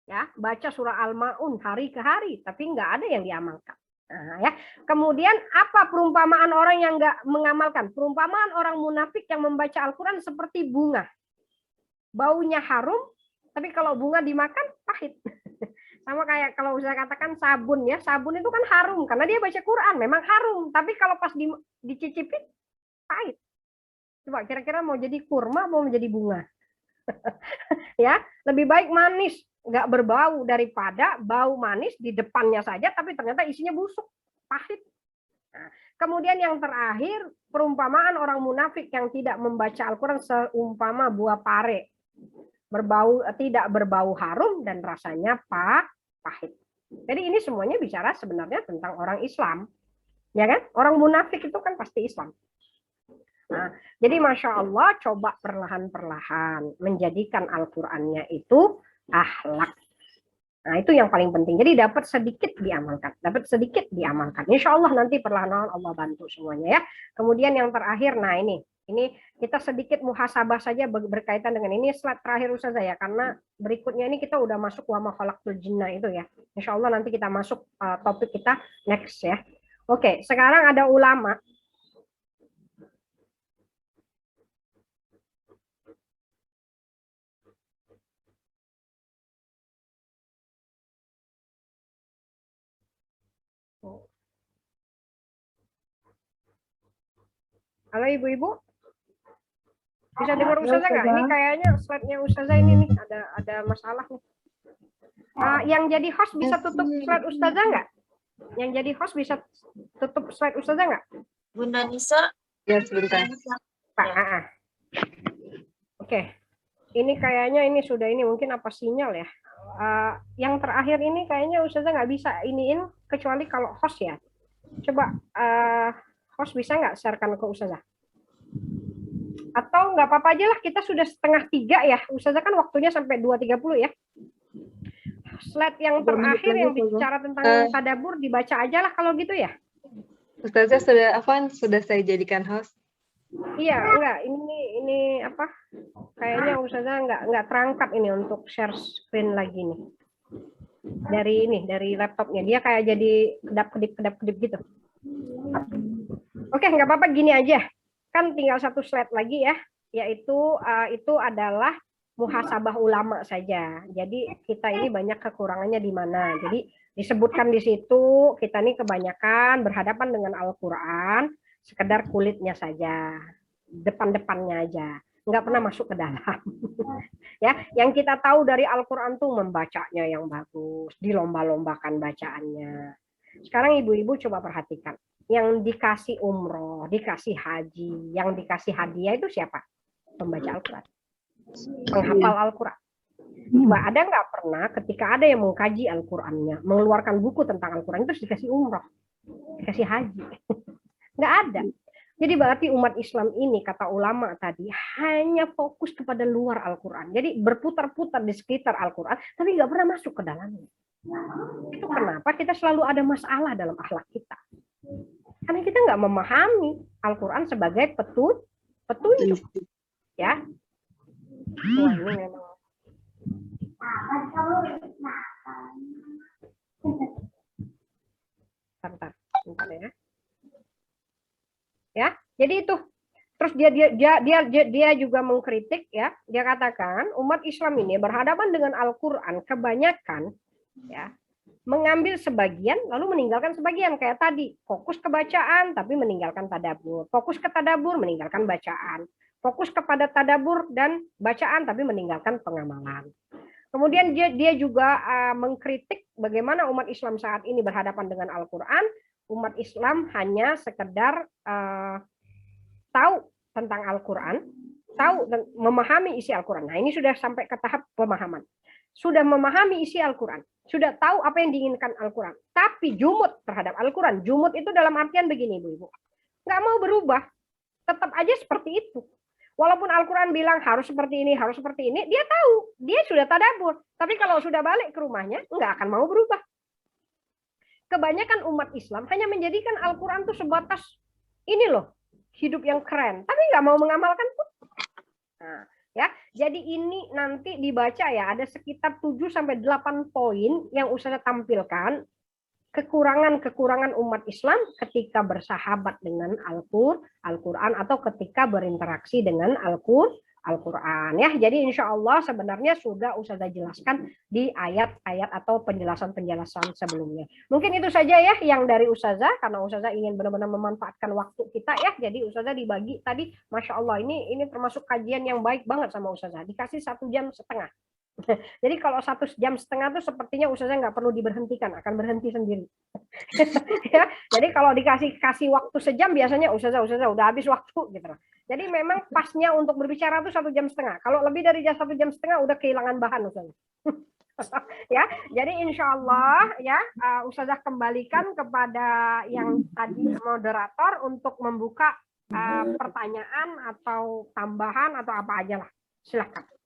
B: Ya, baca surah Al-Maun hari ke hari, tapi nggak ada yang diamalkan. Nah, ya. Kemudian apa perumpamaan orang yang nggak mengamalkan? Perumpamaan orang munafik yang membaca Al-Quran seperti bunga. Baunya harum, tapi kalau bunga dimakan pahit. Sama kayak kalau saya katakan sabun ya, sabun itu kan harum karena dia baca Quran, memang harum. Tapi kalau pas dicicipin pahit. Coba kira-kira mau jadi kurma mau menjadi bunga? Ya, lebih baik manis, nggak berbau daripada bau manis di depannya saja, tapi ternyata isinya busuk, pahit. Nah, kemudian yang terakhir, perumpamaan orang munafik yang tidak membaca Al-Quran seumpama buah pare, tidak berbau harum dan rasanya pahit. Jadi ini semuanya bicara sebenarnya tentang orang Islam, ya kan? Orang munafik itu kan pasti Islam. Nah, jadi Masya Allah coba perlahan-perlahan menjadikan Al-Qurannya itu akhlak. Nah, itu yang paling penting. Jadi dapat sedikit diamalkan. Insya Allah nanti perlahan-lahan Allah bantu semuanya ya. Kemudian yang terakhir, nah ini kita sedikit muhasabah saja berkaitan dengan ini slide terakhir Ustazah ya, karena berikutnya ini kita udah masuk wa ma khalaqtul jinna itu ya. Insya Allah nanti kita masuk topik kita next ya. Oke, sekarang ada ulama. Halo ibu-ibu, bisa dengar Ustazah nggak? Ini kayaknya slide-nya Ustazah ini nih ada masalah nih. Yang jadi host bisa tutup slide Ustazah nggak? Yang jadi host bisa tutup slide Ustazah nggak?
F: Bunda Nisa.
D: Ya, sebentar.
B: Pak. Oke. Ini kayaknya ini sudah ini mungkin apa sinyal ya? Yang terakhir ini kayaknya Ustazah nggak bisa iniin kecuali kalau host ya. Coba host bisa nggak sharekan ke Ustazah? Atau nggak apa-apa aja lah, kita sudah 2:30 ya. Ustazah kan waktunya sampai 2:30 ya. Slide yang terakhir yang bicara tentang tadabbur dibaca aja lah kalau gitu ya.
D: Ustazah sudah saya jadikan host.
B: Iya, enggak. Ini apa? Kayaknya Ustazah nggak terangkat ini untuk share screen lagi nih. Dari laptopnya. Dia kayak jadi kedap-kedip gitu. Oke, nggak apa-apa, gini aja. Kan tinggal satu slide lagi ya, yaitu itu adalah muhasabah ulama saja. Jadi kita ini banyak kekurangannya di mana. Jadi disebutkan di situ kita ini kebanyakan berhadapan dengan Al-Quran sekedar kulitnya saja, depan-depannya aja, nggak pernah masuk ke dalam. Ya, yang kita tahu dari Al-Quran tuh membacanya yang bagus, dilomba-lombakan bacaannya. Sekarang ibu-ibu coba perhatikan. Yang dikasih umroh, dikasih haji, yang dikasih hadiah itu siapa? Pembaca Al-Quran. Penghafal Al-Quran. Coba ada nggak pernah ketika ada yang mengkaji Al-Qurannya, mengeluarkan buku tentang Al-Quran, terus dikasih umroh, dikasih haji? Nggak ada. Jadi berarti umat Islam ini, kata ulama tadi, hanya fokus kepada luar Al-Quran. Jadi berputar-putar di sekitar Al-Quran, tapi nggak pernah masuk ke dalamnya. Itu kenapa kita selalu ada masalah dalam akhlak kita. Karena kita nggak memahami Al-Quran sebagai petunjuk. Ya. Wah, ini memang. Bentar ya. Ya, jadi itu. Terus dia juga mengkritik ya. Dia katakan umat Islam ini berhadapan dengan Al-Quran kebanyakan ya mengambil sebagian lalu meninggalkan sebagian, kayak tadi fokus ke bacaan tapi meninggalkan tadabbur, fokus ke tadabbur meninggalkan bacaan, fokus kepada tadabbur dan bacaan tapi meninggalkan pengamalan. Kemudian dia juga mengkritik bagaimana umat Islam saat ini berhadapan dengan Al-Quran. Umat Islam hanya sekedar tahu tentang Al-Quran, tahu dan memahami isi Al-Quran. Nah, ini sudah sampai ke tahap pemahaman. Sudah memahami isi Al-Quran, sudah tahu apa yang diinginkan Al-Quran, tapi jumud terhadap Al-Quran. Jumud itu dalam artian begini, Ibu-ibu. Nggak mau berubah, tetap aja seperti itu. Walaupun Al-Quran bilang harus seperti ini, dia tahu, dia sudah tadabbur. Tapi kalau sudah balik ke rumahnya, nggak akan mau berubah. Kebanyakan umat Islam hanya menjadikan Al-Quran itu sebatas ini loh hidup yang keren, tapi nggak mau mengamalkan pun. Nah, ya, jadi ini nanti dibaca ya, ada sekitar 7-8 poin yang Ustazah tampilkan kekurangan-kekurangan umat Islam ketika bersahabat dengan Al-Quran atau ketika berinteraksi dengan Al-Quran ya. Jadi insya Allah sebenarnya sudah Ustazah jelaskan di ayat-ayat atau penjelasan-penjelasan sebelumnya. Mungkin itu saja ya yang dari Ustazah, karena Ustazah ingin benar-benar memanfaatkan waktu kita ya. Jadi Ustazah dibagi tadi, Masya Allah ini termasuk kajian yang baik banget sama Ustazah. Dikasih 1,5 jam. Jadi kalau 1,5 jam itu sepertinya Ustazah nggak perlu diberhentikan, akan berhenti sendiri. Ya, jadi kalau dikasih waktu sejam biasanya Ustazah udah habis waktu gitu. Jadi memang pasnya untuk berbicara itu 1,5 jam. Kalau lebih dari 1,5 jam udah kehilangan bahan Ustazah. Ya, jadi insya Allah ya Ustazah kembalikan kepada yang tadi moderator untuk membuka pertanyaan atau tambahan atau apa aja lah. Silakan.